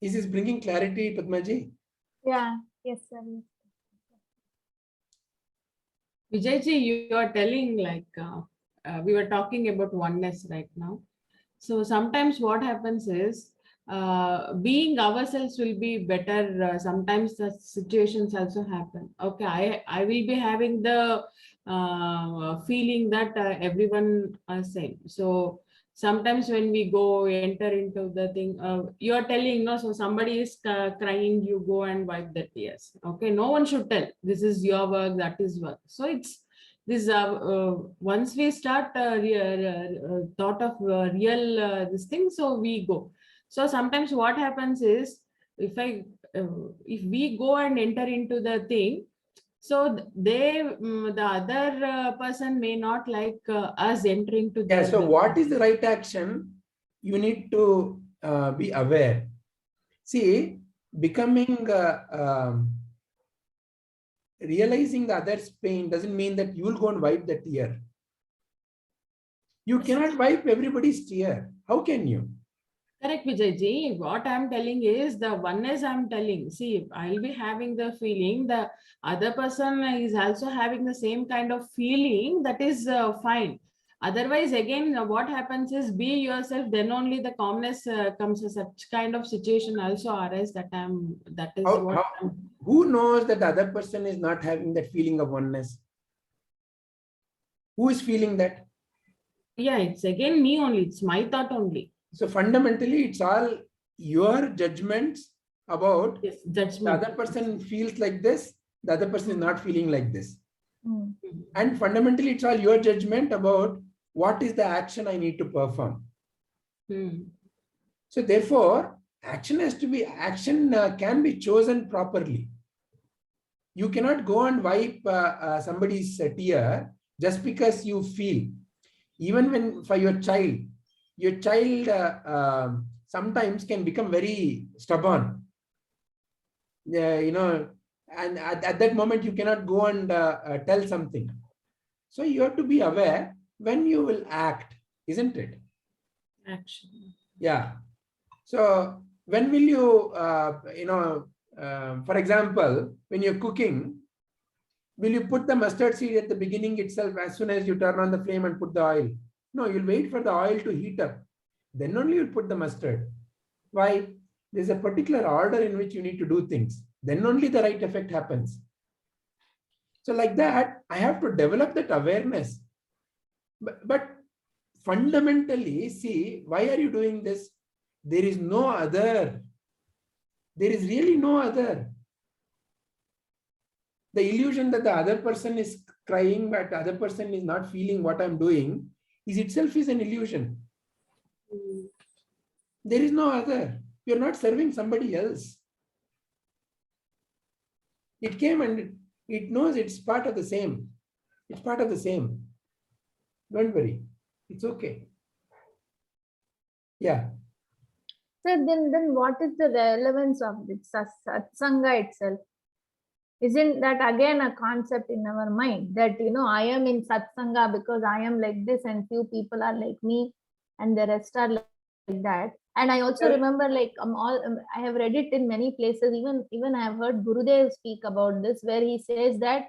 Is this bringing clarity, Padmaji? Yeah, yes, sir. Vijayji, you are telling like we were talking about oneness right now. So sometimes what happens is being ourselves will be better. Sometimes the situations also happen. Okay, I will be having the feeling that everyone are same. So sometimes when we go enter into the thing, you are telling no. So somebody is crying, you go and wipe the tears. Okay, no one should tell. This is your work. That is work. So it's this once we start thought of real this thing, so we go. So sometimes what happens is if we go and enter into the thing, so the other person may not like us entering to Yeah, the so what is the right action? You need to be aware. See, becoming realizing the other's pain doesn't mean that you will go and wipe the tear. You cannot wipe everybody's tear. How can you? Correct, Vijayji. What I'm telling is the oneness I'm telling. See, I'll be having the feeling, the other person is also having the same kind of feeling, that is fine. Otherwise, again, what happens is be yourself, then only the calmness comes. Such kind of situation also arise that is what Who knows that the other person is not having that feeling of oneness? Who is feeling that? Yeah, it's again me only. It's my thought only. So fundamentally, it's all your judgments about judgment. The other person feels like this, the other person is not feeling like this. Mm. And fundamentally, it's all your judgment about what is the action I need to perform. So therefore, action can be chosen properly. You cannot go and wipe somebody's tear just because you feel. Even when for your child sometimes can become very stubborn. And at that moment you cannot go and tell something. So you have to be aware when you will act, isn't it? Action. Yeah. So when will you, for example, when you're cooking, will you put the mustard seed at the beginning itself as soon as you turn on the flame and put the oil? No, you'll wait for the oil to heat up. Then only you'll put the mustard. Why? There's a particular order in which you need to do things. Then only the right effect happens. So like that, I have to develop that awareness. But fundamentally, see, why are you doing this? There is no other. There is really no other. The illusion that the other person is crying, but the other person is not feeling what I'm doing, is itself is an illusion. There is no other. You're not serving somebody else. It came and it knows it's part of the same. It's part of the same. Don't worry. It's okay. Yeah. So then what is the relevance of this satsanga itself? Isn't that again a concept in our mind that, I am in satsanga because I am like this and few people are like me and the rest are like that. And I also remember like I have read it in many places, even I have heard Gurudev speak about this, where he says that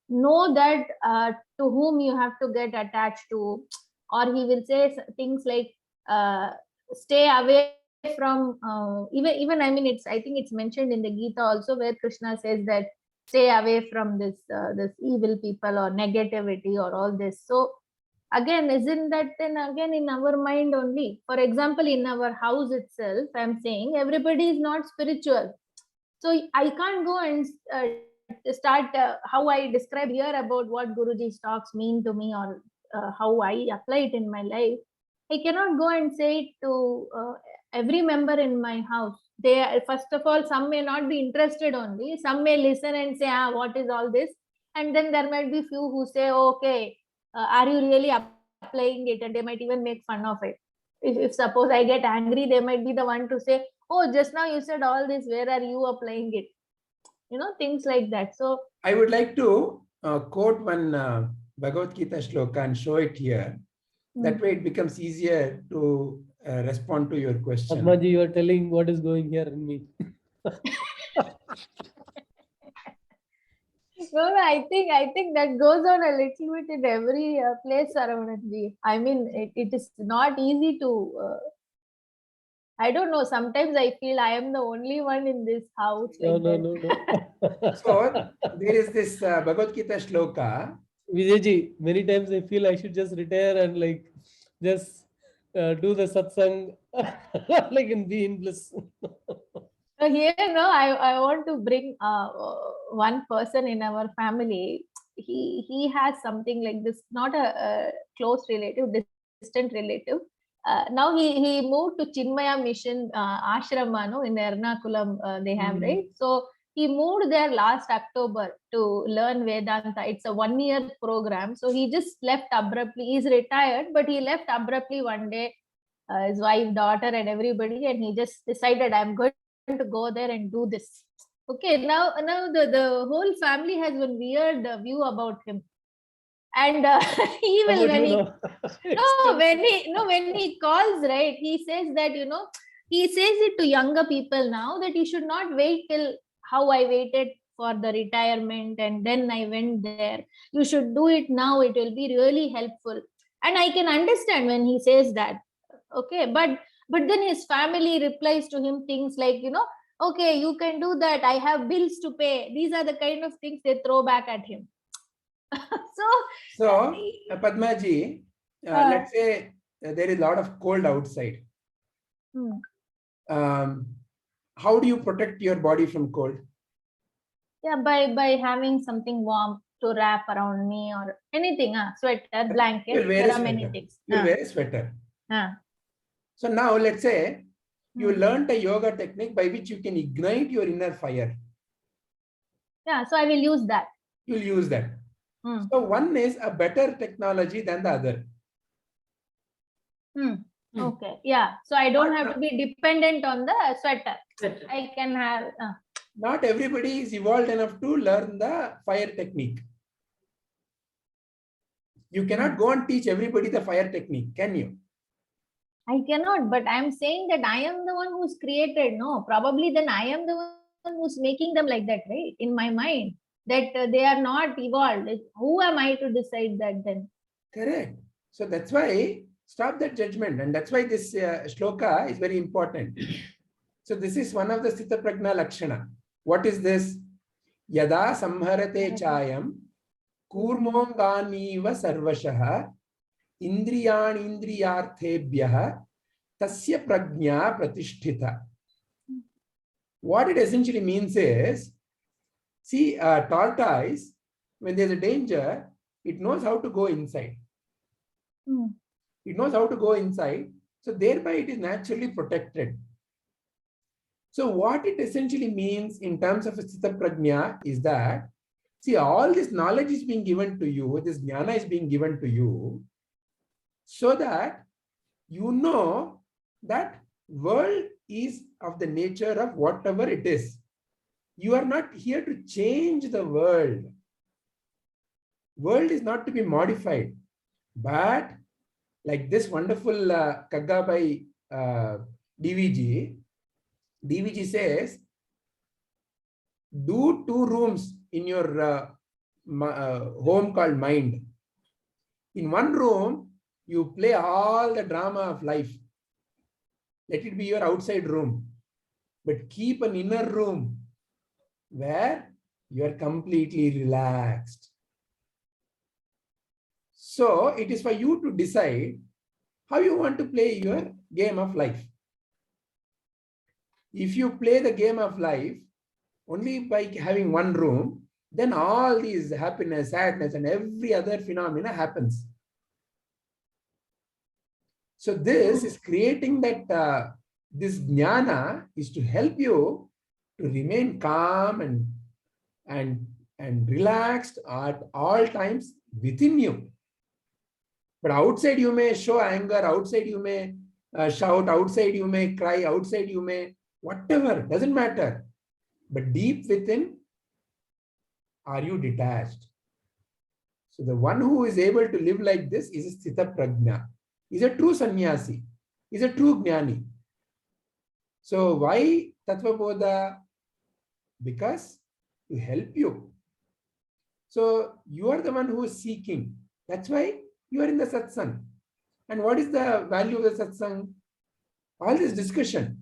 know that to whom you have to get attached to, or he will say things like stay away from even I mean I think it's mentioned in the Gita also, where Krishna says that stay away from this evil people or negativity or all this. So again, isn't that then again in our mind only? For example, in our house itself, I'm saying everybody is not spiritual, so I can't go and start how I describe here about what Guruji's talks mean to me, or how I apply it in my life. I cannot go and say it to every member in my house, first of all, some may not be interested only, some may listen and say, what is all this? And then there might be few who say, okay, are you really applying it? And they might even make fun of it. If suppose I get angry, they might be the one to say, oh, just now you said all this, where are you applying it? Things like that. So I would like to quote one Bhagavad Gita shloka and show it here. That way it becomes easier to respond to your question. Padmaji, you are telling what is going here in me. No, I think that goes on a little bit in every place around me. I mean, it is not easy to. I don't know. Sometimes I feel I am the only one in this house. No. So there is this Bhagavad Gita shloka. Vijayji, many times I feel I should just retire and just do the satsang and be in bliss. So here, I want to bring one person in our family. He has something like this, not a close relative, distant relative. Now he moved to Chinmaya Mission Ashrama, in Ernakulam they have, right? So he moved there last October to learn Vedanta. It's a 1-year program. So he just left abruptly. He's retired, but he left abruptly one day, his wife, daughter, and everybody, and he just decided, I'm going to go there and do this. Okay, now the whole family has one weird view about him. And he will, when he calls, right, he says that, he says it to younger people now that you should not wait till how I waited for the retirement and then I went there. You should do it now. It will be really helpful. And I can understand when he says that. Okay, but then his family replies to him things like, okay, you can do that. I have bills to pay. These are the kind of things they throw back at him. So Padmaji, let's say there is a lot of cold outside. How do you protect your body from cold? Yeah, by having something warm to wrap around me or anything, sweater, blanket, there are many things. You'll wear a sweater. So now let's say you learned a yoga technique by which you can ignite your inner fire. Yeah, so I will use that. You'll use that. So one is a better technology than the other. Okay, yeah. So I don't have to be dependent on the sweater. I can have. Not everybody is evolved enough to learn the fire technique. You cannot go and teach everybody the fire technique, can you? I cannot, but I'm saying that I am the one who's created. No, probably then I am the one who's making them like that, right? In my mind, that they are not evolved. Who am I to decide that then? Correct. So that's why stop that judgment. And that's why this shloka is very important. So this is one of the Sthita Prajna Lakshana. What is this? Yada samharate chayam kurmonganiva sarvashaha indriyani indriyarthebhyah tasya prajna pratisthita. What it essentially means is, see, a tortoise, when there's a danger, it knows how to go inside. It knows how to go inside. So thereby it is naturally protected. So what it essentially means in terms of a Sthita Prajna is that, see, all this knowledge is being given to you, this jnana is being given to you, so that you know that world is of the nature of whatever it is. You are not here to change the world. World is not to be modified. But like this wonderful Kagga by DVG says, do 2 rooms in your home called mind. In one room, you play all the drama of life. Let it be your outside room. But keep an inner room where you are completely relaxed. So it is for you to decide how you want to play your game of life. If you play the game of life only by having one room, then all these happiness, sadness, and every other phenomena happens. So this is creating that this jnana is to help you to remain calm and relaxed at all times within you. But outside you may show anger, outside you may shout, outside you may cry, outside you may whatever, doesn't matter. But deep within, are you detached? So the one who is able to live like this is a sthita prajna, is a true sannyasi, is a true jnani. So why tattva bodha? Because to help you. So you are the one who is seeking. That's why you are in the satsang. And what is the value of the satsang? All this discussion.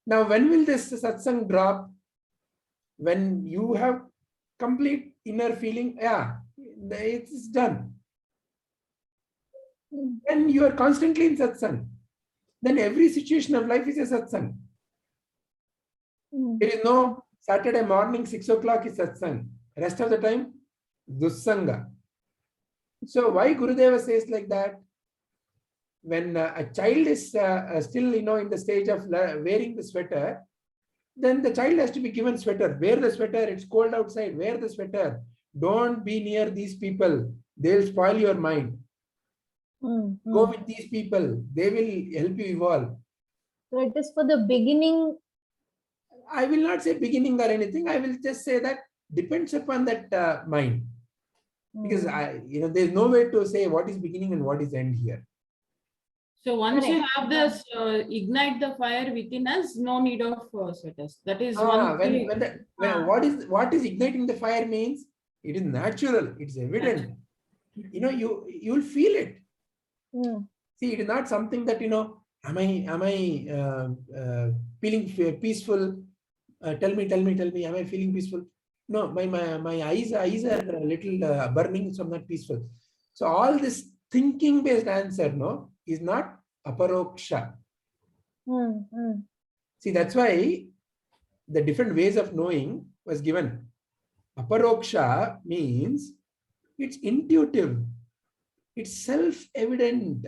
Now, when will this satsang drop? When you have complete inner feeling, yeah, it's done. When you are constantly in satsang, then every situation of life is a satsang. There is no Saturday morning 6 o'clock is satsang. Rest of the time, dussanga. So why Gurudeva says like that? When a child is still, in the stage of wearing the sweater, then the child has to be given sweater. Wear the sweater. It's cold outside. Wear the sweater. Don't be near these people. They'll spoil your mind. Go with these people. They will help you evolve. So it is for the beginning. I will not say beginning or anything. I will just say that depends upon that mind. Because there's no way to say what is beginning and what is end here. So once you have this, ignite the fire within us, no need of sweaters. That is one thing. What is igniting the fire means? It is natural. It's evident. You'll feel it. See, it is not something that, am I feeling peaceful? Tell me, am I feeling peaceful? No, my eyes are a little burning, so I'm not peaceful. So all this thinking based answer, is not aparoksha. See, that's why the different ways of knowing was given. Aparoksha means it's intuitive. It's self-evident.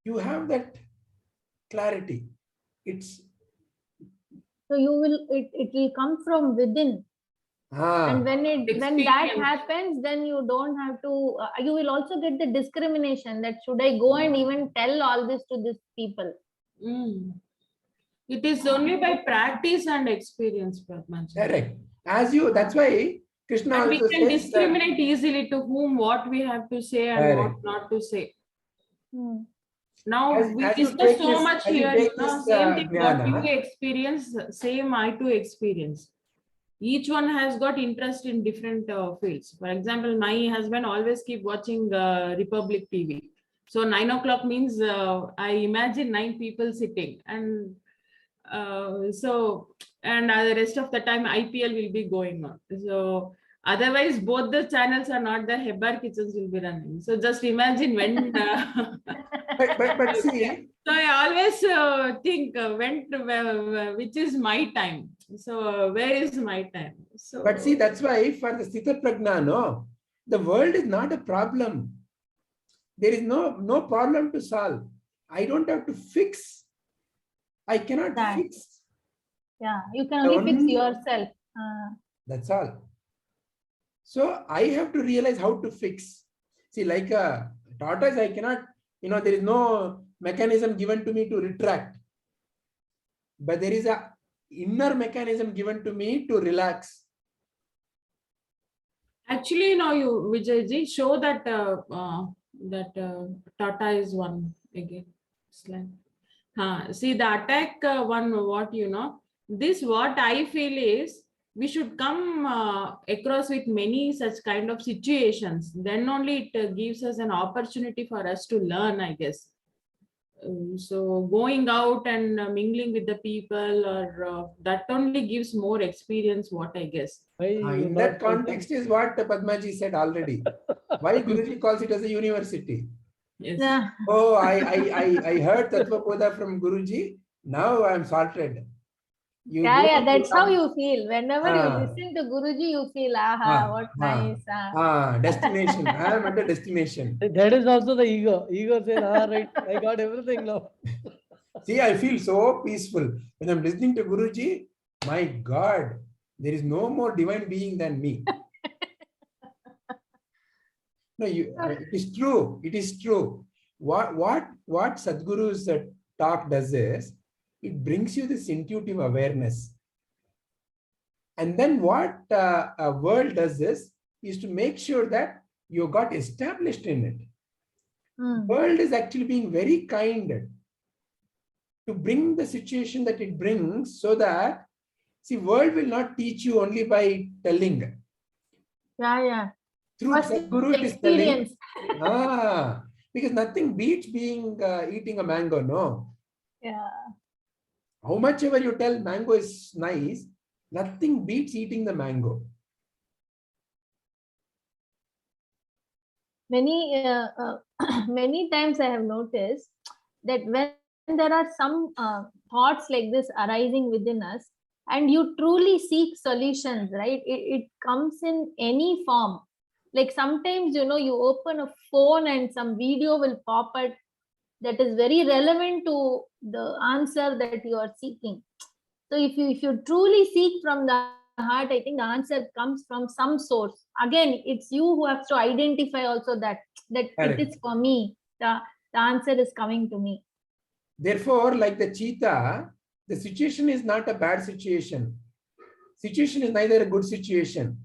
You have that clarity. So it will come from within. And when that happens, then you don't have to, you will also get the discrimination that should I go and even tell all this to these people. It is only by practice and experience, Padma. Correct. That's why Krishna and also we can says discriminate easily to whom what we have to say and what not to say. Now we discuss so much here, same thing what you experience, same I too experience. Each one has got interest in different fields. For example, my husband always keep watching Republic TV. So 9 o'clock means I imagine 9 people sitting, and the rest of the time IPL will be going on. So otherwise both the channels are not there, Hebbar Kitchens will be running. So just imagine when. but see. So I always think which is my time. So where is my time? So. But see, that's why for the Sthita Prajna, the world is not a problem. There is no problem to solve. I don't have to fix. I cannot fix. Yeah, you can only fix yourself. That's all. So I have to realize how to fix. See, like a tortoise, I cannot, there is no mechanism given to me to retract. But there is a inner mechanism given to me to relax. Actually, you, Vijayji, show that Tata is one again. See the attack one, this what I feel is we should come across with many such kind of situations. Then only it gives us an opportunity for us to learn, I guess. So going out and mingling with the people, or that only gives more experience, what I guess. In that context is what Padmaji said already. Why Guruji calls it as a university. Yes. Yeah. Oh, I heard Tattva Bodha from Guruji. Now I am sorted. You Yeah, go yeah, to that's how some- you feel. Whenever you Ah. listen to Guruji, you feel, aha, what nice. Destination. I am at a destination. That is also the ego. Ego says, right, I got everything now. See, I feel so peaceful when I'm listening to Guruji. My God, there is no more divine being than me. No, it is true. It is true. What Sadhguru's talk does is, it brings you this intuitive awareness. And then what a world does is to make sure that you got established in it. World is actually being very kind to bring the situation that it brings, so that, see, world will not teach you only by telling. Yeah, yeah. Through First Sadhguru, it is telling. experience. Because nothing beats being eating a mango, no. Yeah. How much ever you tell mango is nice, nothing beats eating the mango. Many times I have noticed that when there are some thoughts like this arising within us, and you truly seek solutions, right? It comes in any form. Like sometimes, you open a phone and some video will pop up that is very relevant to the answer that you are seeking. So if you truly seek from the heart, I think the answer comes from some source. Again, it's you who have to identify also that Correct. it is for me. The answer is coming to me. Therefore, like the cheetah, the situation is not a bad situation. Situation is neither a good situation.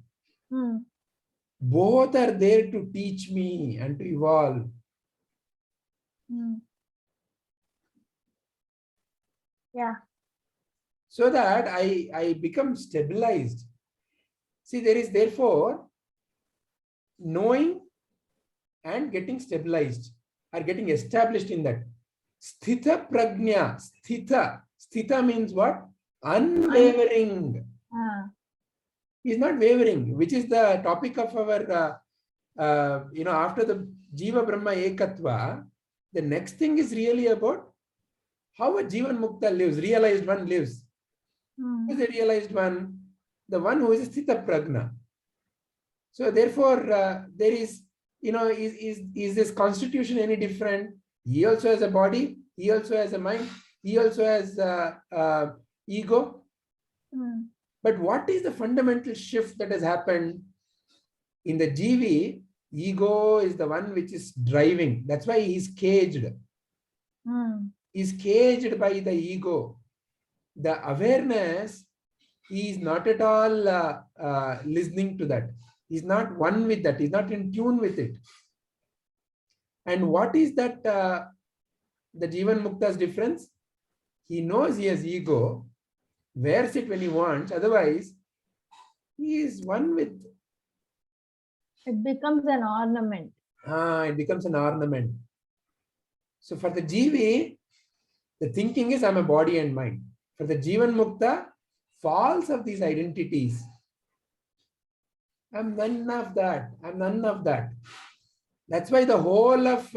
Both are there to teach me and to evolve. Yeah. So that I become stabilized. See, there is therefore knowing and getting stabilized, or getting established in that. Sthita prajna. Sthita means what? Unwavering. He is not wavering, which is the topic of our, after the Jiva Brahma Ekatva, the next thing is really about how a Jivan Mukta lives, realized one lives. Who is a realized one? The one who is a Sthita Prajna. So therefore, there is, is this constitution any different? He also has a body, he also has a mind, he also has ego. But what is the fundamental shift that has happened? In the Jivi, ego is the one which is driving. That's why he is caged. He is caged by the ego. The awareness, he is not at all listening to that. He is not one with that. He is not in tune with it. And what is that, the Jivan Mukta's difference? He knows he has ego, wears it when he wants. Otherwise, he is one with. It becomes an ornament. It becomes an ornament. So for the Jivi, the thinking is I'm a body and mind. For the Jivan Mukta, falls of these identities. I'm none of that. I'm none of that. That's why the whole of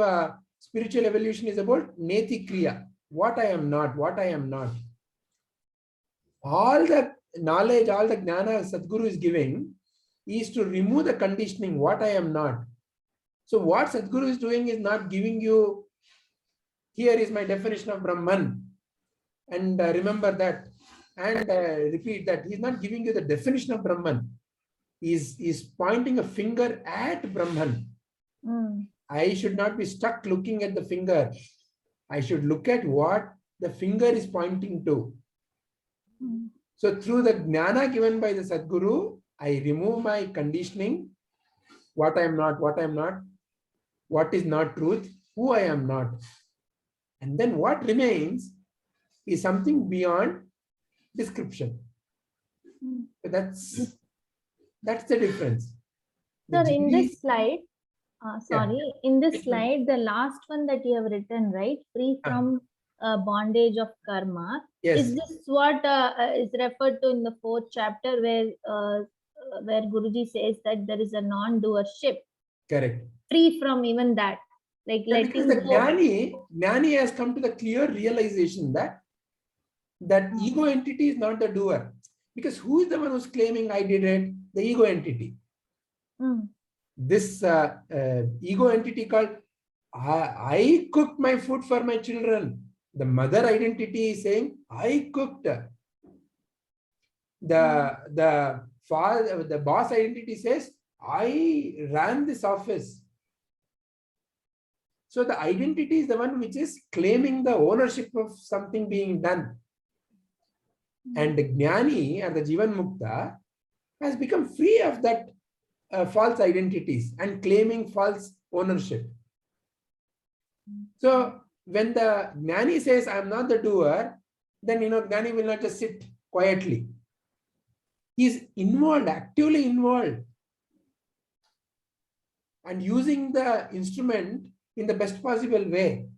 spiritual evolution is about Neti Kriya. What I am not, what I am not. All the knowledge, all the jnana Sadhguru is giving is to remove the conditioning, what I am not. So what Sadhguru is doing is not giving you, here is my definition of Brahman, and remember that, and repeat that. He's not giving you the definition of Brahman. He's pointing a finger at Brahman. I should not be stuck looking at the finger. I should look at what the finger is pointing to. So through the jnana given by the Sadhguru, I remove my conditioning, what I am not, what I am not, what is not truth, who I am not. And then what remains is something beyond description. So that's the difference. Sir, in this slide, in this slide, the last one that you have written, right? Free from bondage of karma. Yes. Is this what is referred to in the 4th chapter where Guruji says that there is a non-doership? Correct. Free from even that. Like because the Jnani has come to the clear realization that that ego entity is not the doer. Because who is the one who's claiming I did it? The ego entity. This ego entity called I cooked my food for my children. The mother identity is saying I cooked. The father, the boss identity says I ran this office. So the identity is the one which is claiming the ownership of something being done. And the Jnani or the Jivan Mukta has become free of that false identities and claiming false ownership. So when the Jnani says, I'm not the doer, then Jnani will not just sit quietly. He is involved, actively involved, and using the instrument in the best possible way.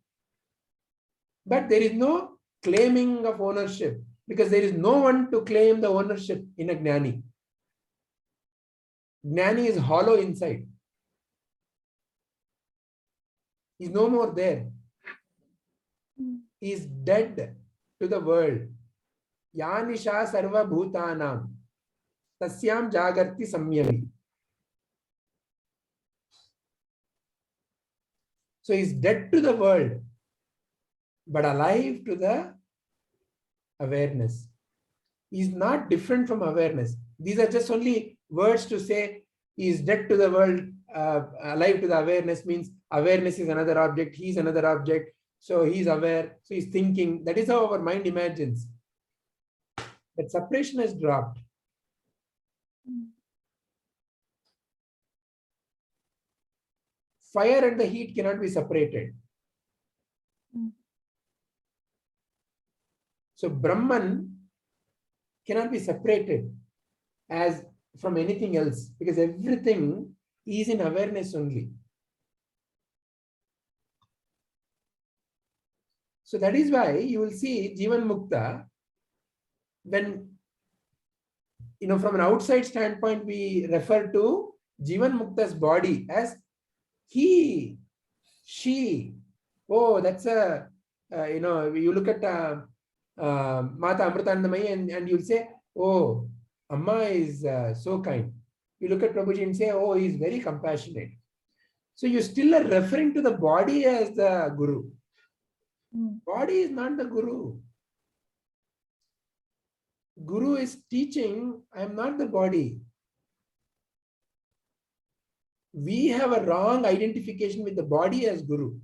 But there is no claiming of ownership, because there is no one to claim the ownership in a Jnani. Jnani is hollow inside. He is no more there. He is dead to the world. Yanisha sarva bhutanam tasyam jagarti samyami. So he is dead to the world, but alive to the awareness. He is not different from awareness. These are just only words to say he is dead to the world, alive to the awareness means awareness is another object, he is another object. So he is aware, so he is thinking. That is how our mind imagines. But separation has dropped. Fire and the heat cannot be separated. So Brahman cannot be separated as from anything else, because everything is in awareness only. So that is why you will see Jivan Mukta, when from an outside standpoint we refer to Jivan Mukta's body as he, she. Oh, that's a you look at Mata Amritandamayi and you'll say, oh, Amma is so kind. You look at Prabhuji and say, oh, he's very compassionate. So you still are referring to the body as the Guru. Body is not the Guru. Guru is teaching, I am not the body. We have a wrong identification with the body as Guru.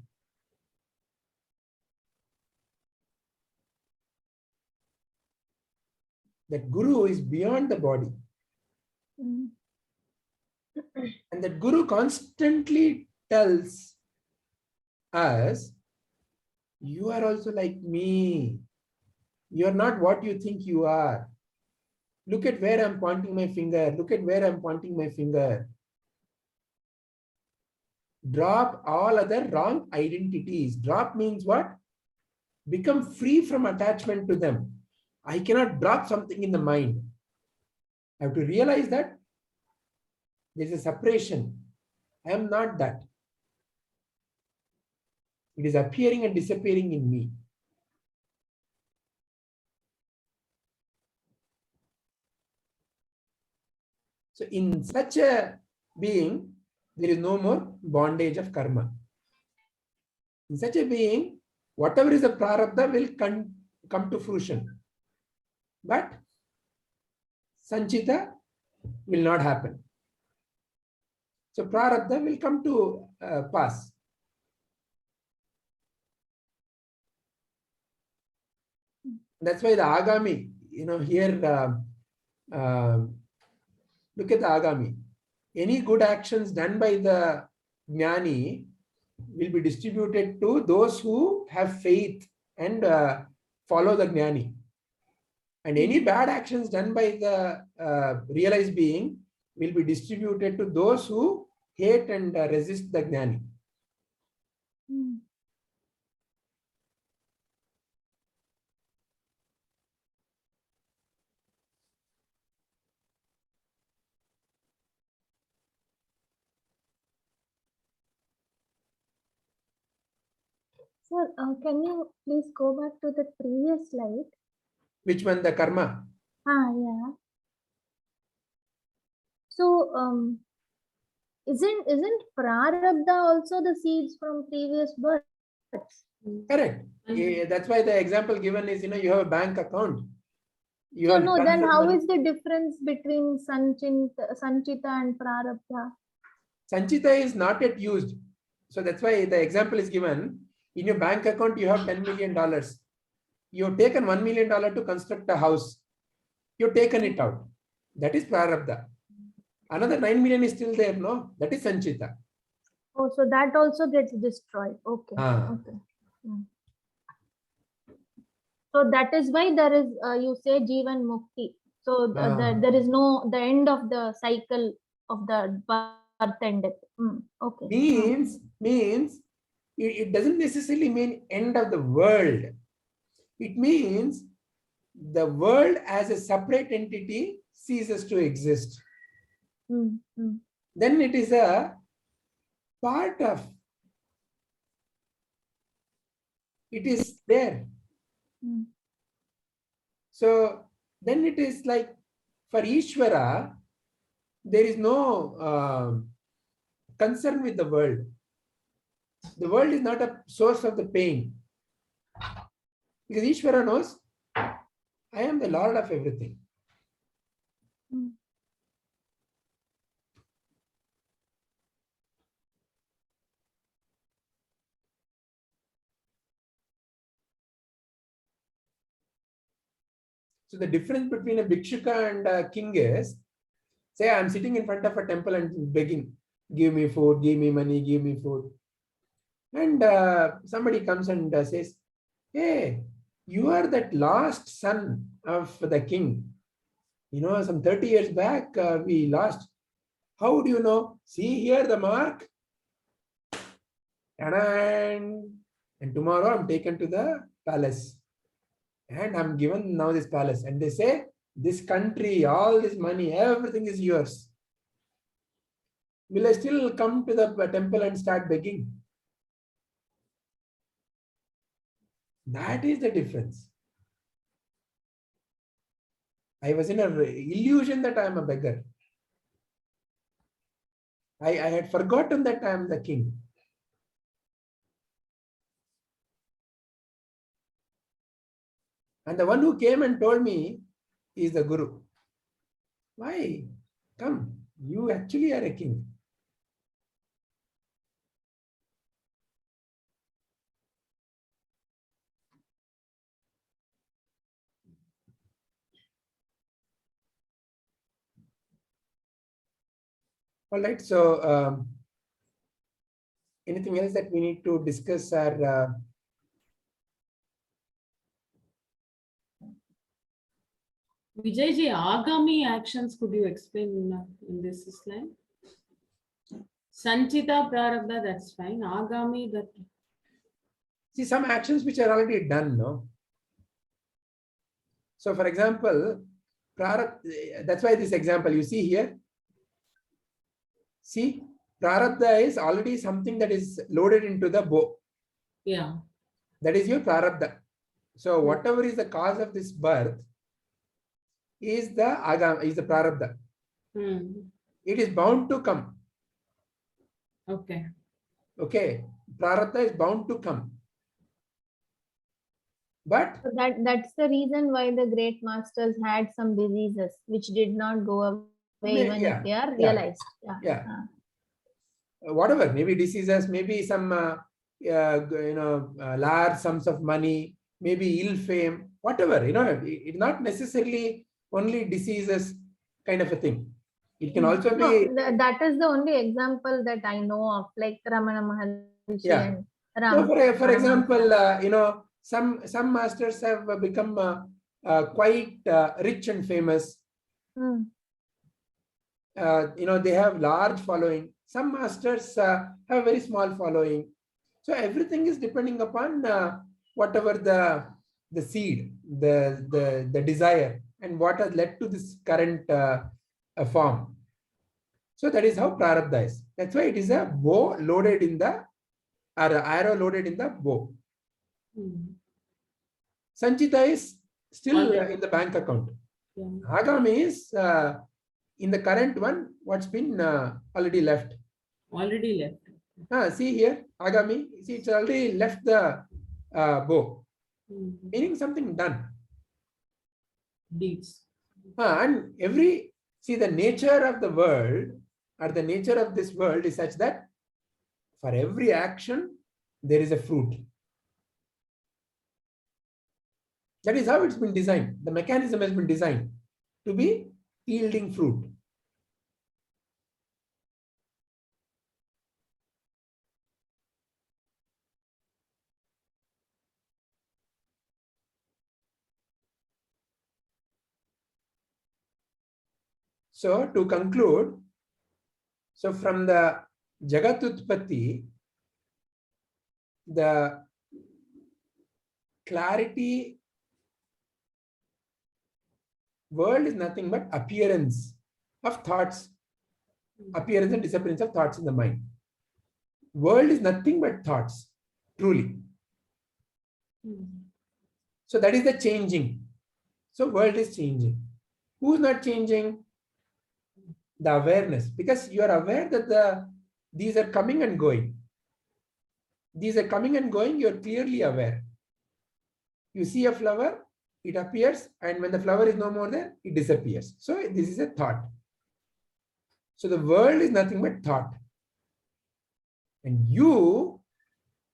That Guru is beyond the body. And that Guru constantly tells us, you are also like me. You are not what you think you are. Look at where I'm pointing my finger. Look at where I'm pointing my finger. Drop all other wrong identities. Drop means what? Become free from attachment to them. I cannot drop something in the mind. I have to realize that there is a separation. I am not that. It is appearing and disappearing in me. So in such a being, there is no more bondage of karma. In such a being, whatever is the prarabdha will come to fruition. But sanchita will not happen. So prarabdha will come to pass. That's why the agami, here, look at the agami. Any good actions done by the jnani will be distributed to those who have faith and follow the jnani. And any bad actions done by the realized being will be distributed to those who hate and resist the jnani. Sir, can you please go back to the previous slide? Which one? The karma. Yeah. So isn't prarabdha also the seeds from previous births? Correct. That's why the example given is, you have a bank account. You So have no, tons then of how money. is the difference between sanchita and prarabdha? Sanchita is not yet used. So that's why the example is given. In your bank account, you have $10 million. You've taken $1 million to construct a house. You've taken it out. That is prarabdha. Another 9 million is still there, no? That is sanchita. Oh, so that also gets destroyed. Okay. Ah. Okay. So that is why there is, you say Jivan Mukti. So there is no, the end of the cycle of the birth and death. Okay. Means it doesn't necessarily mean end of the world. It means the world as a separate entity ceases to exist. Then it is a part of, it is there. So then it is like for Ishvara, there is no concern with the world. The world is not a source of the pain. Because Ishvara knows, I am the Lord of everything. So the difference between a Bhikshuka and a king is, say I'm sitting in front of a temple and begging, give me food, give me money, give me food. And somebody comes and says, hey, you are that last son of the king. Some 30 years back, we lost. How do you know? See here the mark. And tomorrow I'm taken to the palace. And I'm given now this palace. And they say, this country, all this money, everything is yours. Will I still come to the temple and start begging? That is the difference. I was in an illusion that I am a beggar. I had forgotten that I am the king. And the one who came and told me is the Guru. Why? Come, you actually are a king. All right, so anything else that we need to discuss or Vijayji, Agami actions, could you explain in this slide? Sanchita, Prarabdha, that's fine. Agami, that. see some actions which are already done, no? So for example, that's why this example you see here. See, Prarabdha is already something that is loaded into the bow. Yeah. That is your Prarabdha. So whatever is the cause of this birth is the Agam, is the Prarabdha. It is bound to come. Okay. Okay. Prarabdha is bound to come. But so that's the reason why the great masters had some diseases which did not go away even if they are realized. Whatever, maybe diseases, maybe some large sums of money, maybe ill fame, whatever, it's not necessarily only diseases kind of a thing. It can also be. No, that is the only example that I know of, like Ramana Maharshi and Ram. So for example, some masters have become quite rich and famous. They have large following. Some masters have a very small following. So everything is depending upon whatever the seed, the desire, and what has led to this current form. So that is how Prarabdha is. That's why it is a bow loaded in the, or arrow loaded in the bow. Sanchita is still in the bank account. Yeah. Agami is in the current one, what's been already left. Already left. See here, Agami, see it's already left the bow, Mhm. meaning something done. Deeds. And see the nature of the world or the nature of this world is such that for every action, there is a fruit. That is how it's been designed. The mechanism has been designed to be yielding fruit. So to conclude, so from the Jagat Utpatti, the clarity world is nothing but appearance of thoughts, appearance and disappearance of thoughts in the mind. World is nothing but thoughts, truly. So that is the changing. So world is changing. Who's not changing? The awareness, because you are aware that these are coming and going. These are coming and going, you are clearly aware. You see a flower, it appears, and when the flower is no more there, it disappears. So this is a thought. So the world is nothing but thought. And you,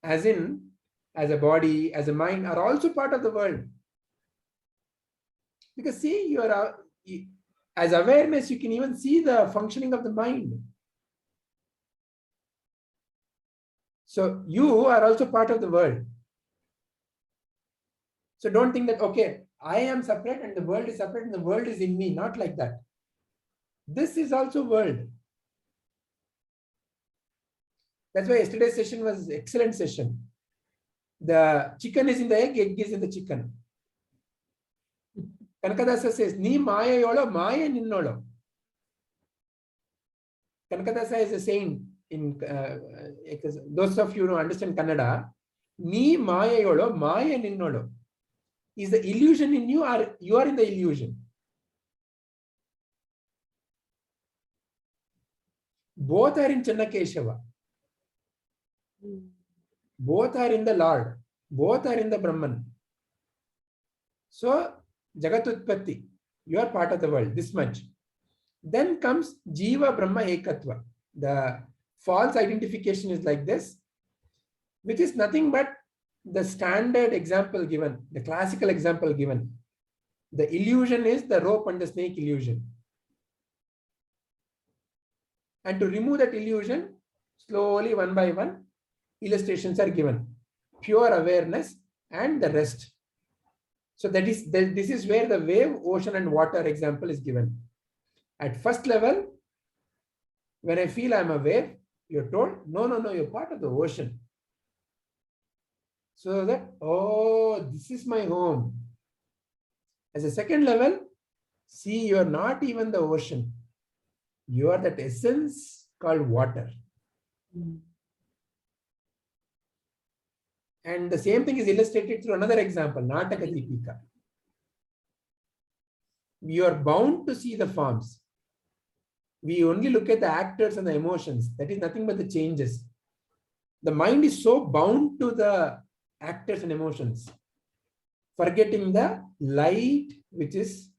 as a body, as a mind, are also part of the world. Because see, you are as awareness, you can even see the functioning of the mind. So you are also part of the world. So don't think that, okay, I am separate and the world is separate and the world is in me. Not like that. This is also world. That's why yesterday's session was excellent session. The chicken is in the egg is in the chicken. Kanakadasa says, Ni maya yolo, maya ninnolo. Kanakadasa is a saying in those of you who understand Kannada, Ni maya yolo, maya ninnolo. Is the illusion in you or you are in the illusion? Both are in Channakeshava. Both are in the Lord. Both are in the Brahman. So, Jagat Utpatti, you are part of the world, this much. Then comes Jiva Brahma Ekatva. The false identification is like this, which is nothing but the standard example given, the classical example given. The illusion is the rope and the snake illusion. And to remove that illusion, slowly one by one, illustrations are given. Pure awareness and the rest. So this is where the wave, ocean and water example is given. At first level, when I feel I'm a wave, you're told, no, you're part of the ocean. So that, oh, this is my home. As a second level, see, you're not even the ocean. You are that essence called water. And the same thing is illustrated through another example, Nataka Deepika. You are bound to see the forms. We only look at the actors and the emotions. That is nothing but the changes. The mind is so bound to the actors and emotions, forgetting the light, which is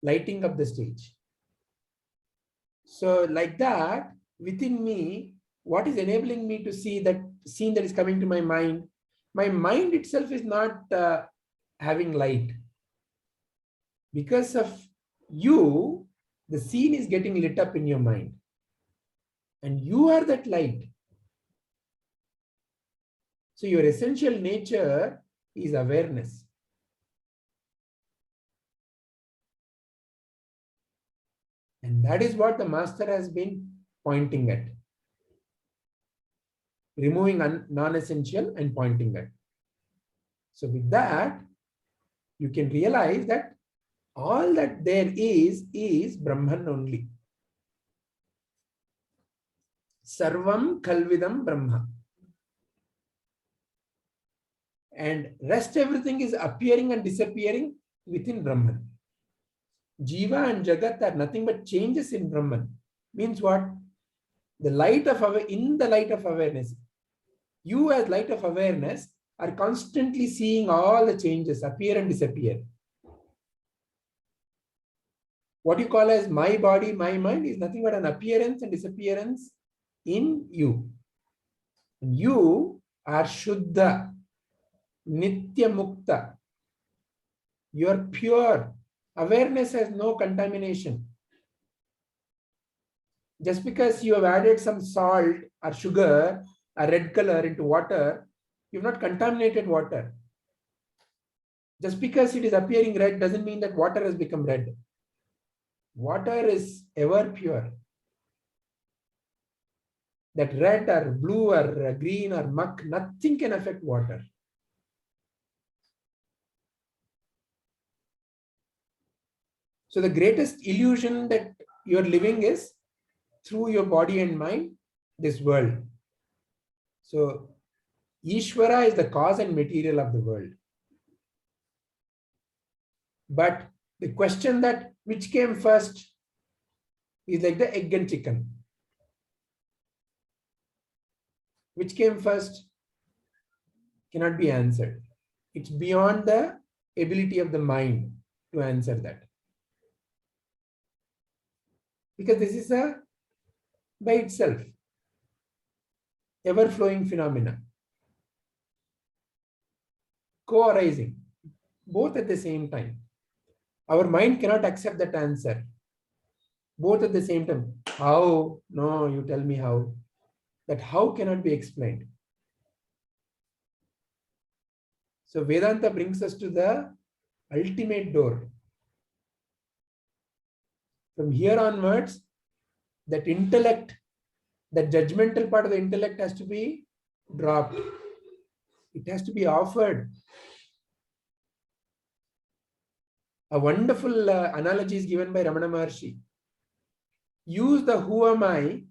lighting up the stage. So like that, within me, what is enabling me to see that scene that is coming to my mind? My mind itself is not having light. Because of you, the scene is getting lit up in your mind. And you are that light. So your essential nature is awareness. And that is what the master has been pointing at. Removing non-essential and pointing at. So with that, you can realize that all that there is Brahman only. Sarvam Khalvidam Brahma. and rest everything is appearing and disappearing within Brahman. Jiva and Jagat are nothing but changes in Brahman. Means what? The light of in the light of awareness. You as light of awareness are constantly seeing all the changes appear and disappear. What you call as my body, my mind is nothing but an appearance and disappearance in you. And you are Shuddha, Nitya Mukta. You are pure. Awareness has no contamination. Just because you have added some salt or sugar or red color into water, you've not contaminated water. Just because it is appearing red doesn't mean that water has become red. Water is ever pure. That red or blue or green or muck, nothing can affect water. So the greatest illusion that you're living is through your body and mind, this world. So Ishvara is the cause and material of the world. But the question that which came first is like the egg and chicken. Which came first cannot be answered. It's beyond the ability of the mind to answer that. Because this is a by itself ever-flowing phenomena, co-arising, both at the same time. Our mind cannot accept that answer. Both at the same time. How? No, you tell me how. That how cannot be explained. So Vedanta brings us to the ultimate door. From here onwards, that intellect, that judgmental part of the intellect has to be dropped. It has to be offered. A wonderful analogy is given by Ramana Maharshi. Use the who am I.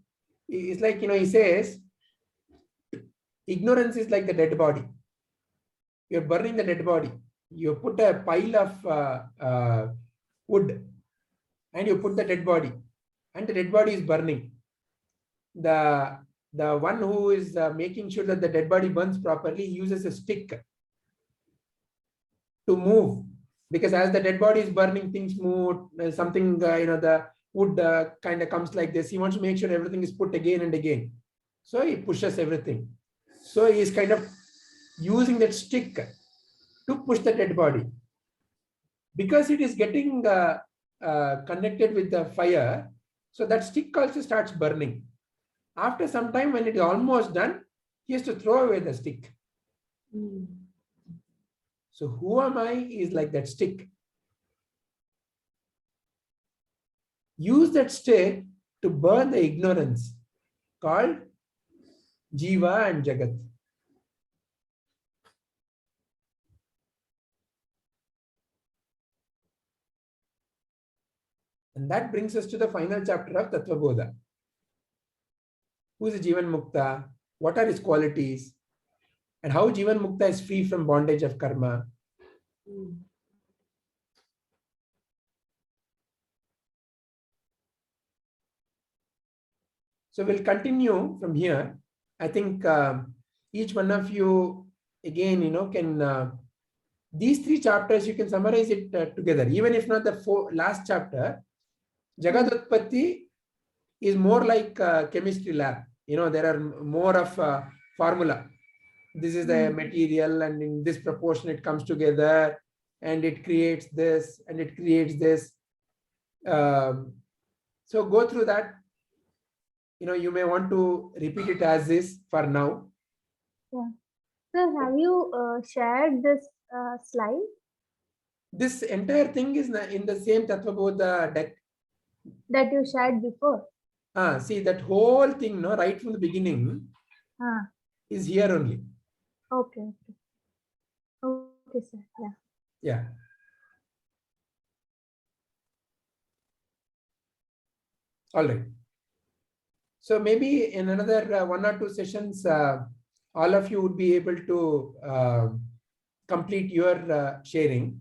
It's like, he says, ignorance is like the dead body. You're burning the dead body. You put a pile of wood and you put the dead body, and the dead body is burning. The one who is making sure that the dead body burns properly uses a stick to move, because as the dead body is burning, things move. Something, the wood kind of comes like this. He wants to make sure everything is put again and again. So he pushes everything. So he is kind of using that stick to push the dead body. Because it is getting connected with the fire, so that stick also starts burning. After some time, when it is almost done, he has to throw away the stick. So who am I is like that stick. Use that stick to burn the ignorance called Jiva and Jagat. And that brings us to the final chapter of Tattva Bodha. Who is Jivan Mukta? What are his qualities? And how Jivan Mukta is free from bondage of karma. So we'll continue from here. I think each one of you, again, can, these three chapters, you can summarize it together. Even if not the last chapter, Jagat Utpatti is more like a chemistry lab. There are more of formula. This is the material, and in this proportion it comes together, and it creates this, and it creates this. So go through that. You may want to repeat it as is for now. Yeah. Sir, have you shared this slide? This entire thing is in the same Tattva Bodha deck. That you shared before? See, that whole thing, right from the beginning, is here only. Okay. Okay, sir. Yeah. Yeah. All right. So maybe in another 1 or 2 sessions, all of you would be able to complete your sharing.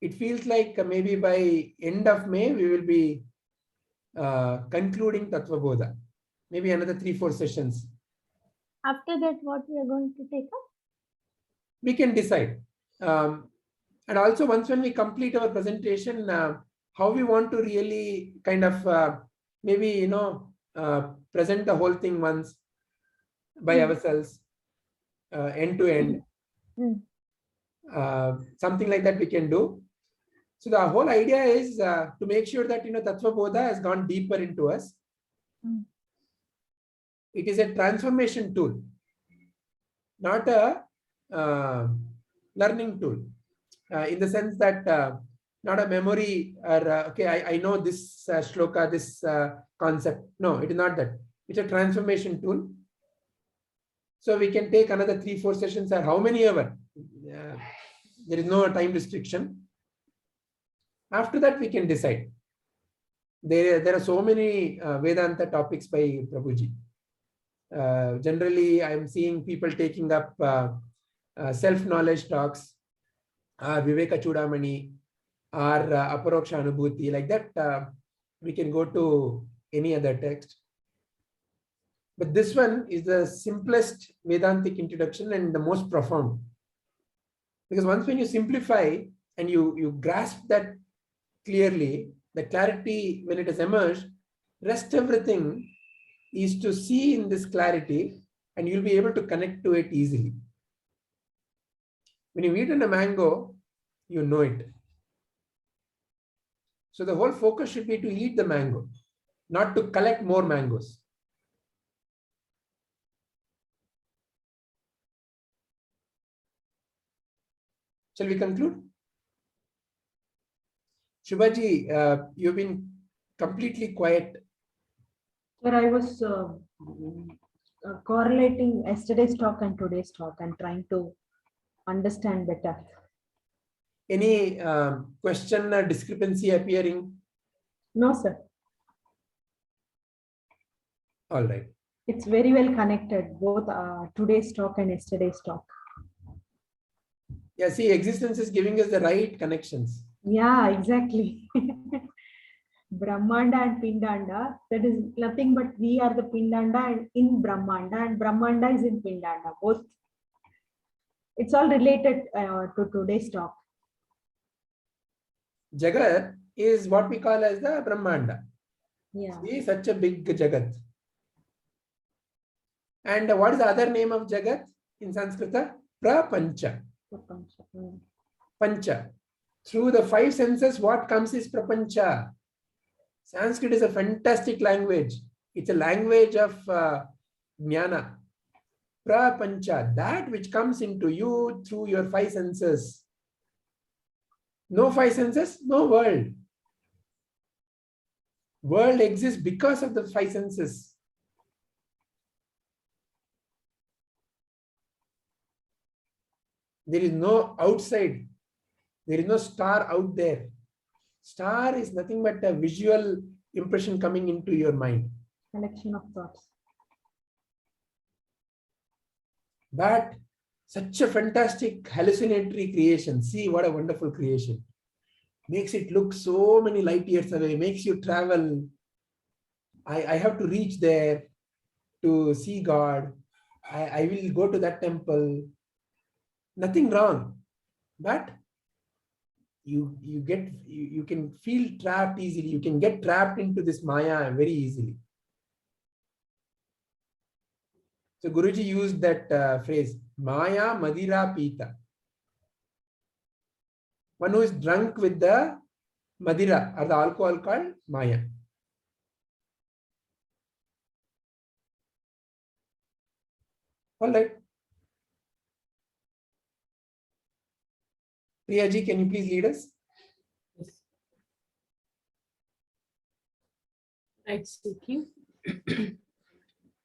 It feels like maybe by end of May, we will be concluding Tattva Bodha. Maybe another 3-4 sessions. After that, what we are going to take up? We can decide. And also once when we complete our presentation, how we want to really kind of maybe, present the whole thing once by ourselves, end to end. Something like that we can do. So the whole idea is to make sure that, Tattva Bodha has gone deeper into us. It is a transformation tool, not a learning tool, in the sense that not a memory or, okay, I know this shloka, this concept. No, it is not that. It's a transformation tool. So we can take another 3-4 sessions or how many ever. There is no time restriction. After that, we can decide. There are so many Vedanta topics by Prabhuji. Generally, I am seeing people taking up self-knowledge talks, or Viveka Chudamani, or Aparoksha Anubhuti. Like that, we can go to any other text. But this one is the simplest Vedantic introduction and the most profound. Because once when you simplify and you grasp that clearly, the clarity when it has emerged, rest everything is to see in this clarity and you'll be able to connect to it easily. When you eat on a mango, you know it. So the whole focus should be to eat the mango, not to collect more mangoes. Shall we conclude? Shubhaji, you've been completely quiet. Sir, I was correlating yesterday's talk and today's talk and trying to understand better. Any question or discrepancy appearing? No, sir. All right. It's very well connected, both today's talk and yesterday's talk. Yeah, see, existence is giving us the right connections. Yeah, exactly. Brahmanda and Pindanda, that is nothing but we are the Pindanda and in Brahmanda, and Brahmanda is in Pindanda, both. It's all related to today's talk. Jagat is what we call as the Brahmanda. Yeah. See, such a big Jagat. And what is the other name of Jagat in Sanskrita? Prapancha. Pancha. Through the 5 senses, what comes is Prapancha. Sanskrit is a fantastic language. It's a language of jnana. Prapancha, that which comes into you through your 5 senses. No 5 senses, no world. World exists because of the 5 senses. There is no outside. There is no star out there. Star is nothing but a visual impression coming into your mind. Collection of thoughts. But such a fantastic hallucinatory creation. See what a wonderful creation. Makes it look so many light years away. Makes you travel. I have to reach there to see God. I will go to that temple. Nothing wrong. But you can feel trapped easily. You can get trapped into this Maya very easily. So Guruji used that phrase, Maya Madira Pita. One who is drunk with the Madira or the alcohol called Maya. All right. Priyaji, can you please lead us? Yes. Right, Suki.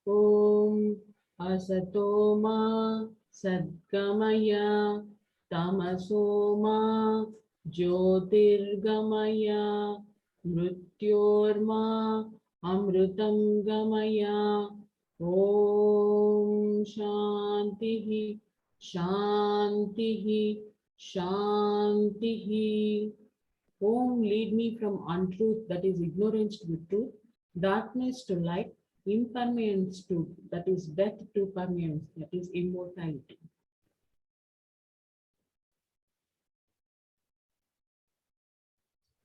Om Asatoma Sadgamaya Tamasoma Jyotirgamaya Mrityorma Amrutam Gamaya Om Shantihi Shantihi, Shantihi. Om, lead me from untruth, that is ignorance to truth, darkness to light, impermanence to, that is death to permanence, that is immortality.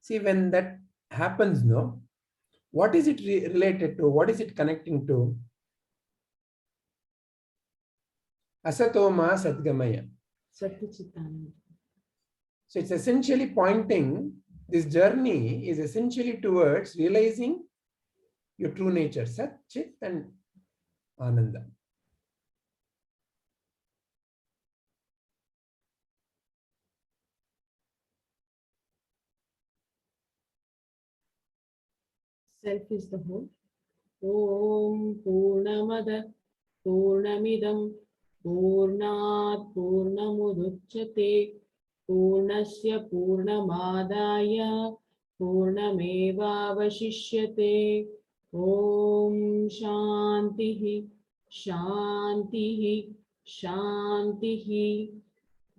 See, when that happens, no, what is it related to? What is it connecting to? Asatoma Sadgamaya. Satchitananda. So it's essentially pointing, this journey is essentially towards realizing your true nature, Sat, Chit and Ananda. Self is the whole. Om Purnamada Purnamidam Purnat Purnamudachyate Purnasya Purnamadaya Purnamevavashishyate. Om Shantihi Shantihi Shantihi.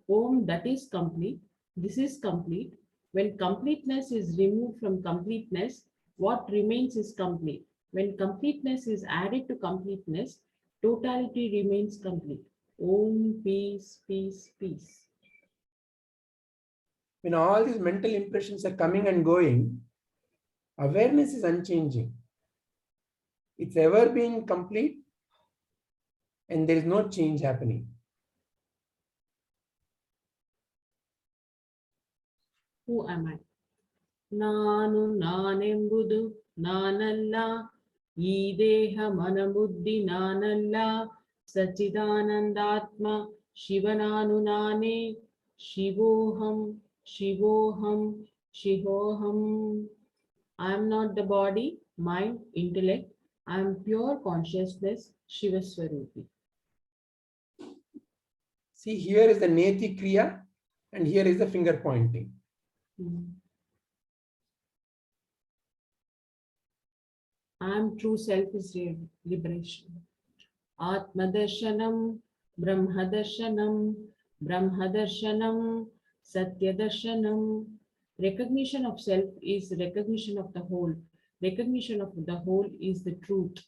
Om, that is complete. This is complete. When completeness is removed from completeness, what remains is complete. When completeness is added to completeness, totality remains complete. Om, peace, peace, peace. When all these mental impressions are coming and going, awareness is unchanging. It's ever been complete and there is no change happening. Who am I? Nanu nanembudu nanalla Ideha manabuddhi nanalla Sachidanandatma Shivananu nane Shivoham Shivoham Shivoham. I am not the body, mind, intellect. I am pure consciousness, Shiva Swarupi. See, here is the Neti Kriya and here is the finger pointing. I am true self is liberation. Atmadarshanam, Brahmadarshanam, Brahmadarshanam, Satyadarshanam. Recognition of self is recognition of the whole. Recognition of the whole is the truth.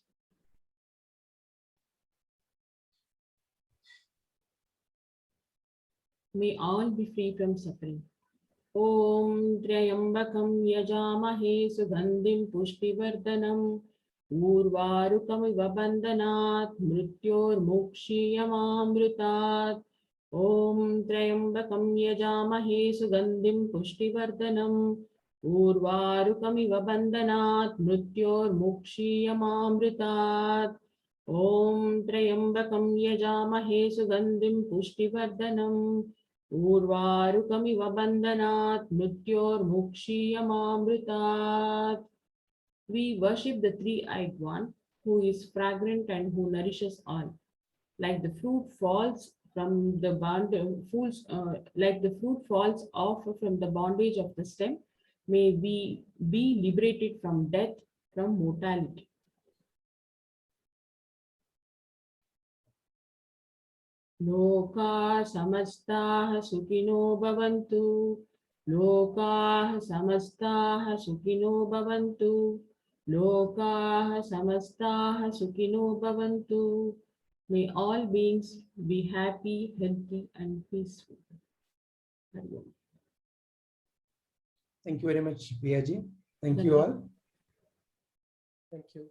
May all be free from suffering. Om Trayambakam Yajamahe Sugandhim Pushtivardhanam Urvarukamiva Bandhanat Mrityor Mukshiyamamrutat. Om Trayambakam Yajamahe Sugandhim Pushtivardhanam Urvarukamiva Bandhanat Mrityor Mukshiyamamrutat. Om Trayambakam Yajamahe Sugandhim Pushtivardhanam Urvarukamiva bandhanat mrityor mukshiyamamrutat. We worship the three-eyed one who is fragrant and who nourishes all. Like the fruit falls from the like the fruit falls off from the bondage of the stem, may we be liberated from death, from mortality. Loka samastah sukino bhavantu. Loka samastah sukino bhavantu. Loka samastah sukino bhavantu. May all beings be happy, healthy, and peaceful. Thank you very much, Priyaji. Thank you all. Thank you.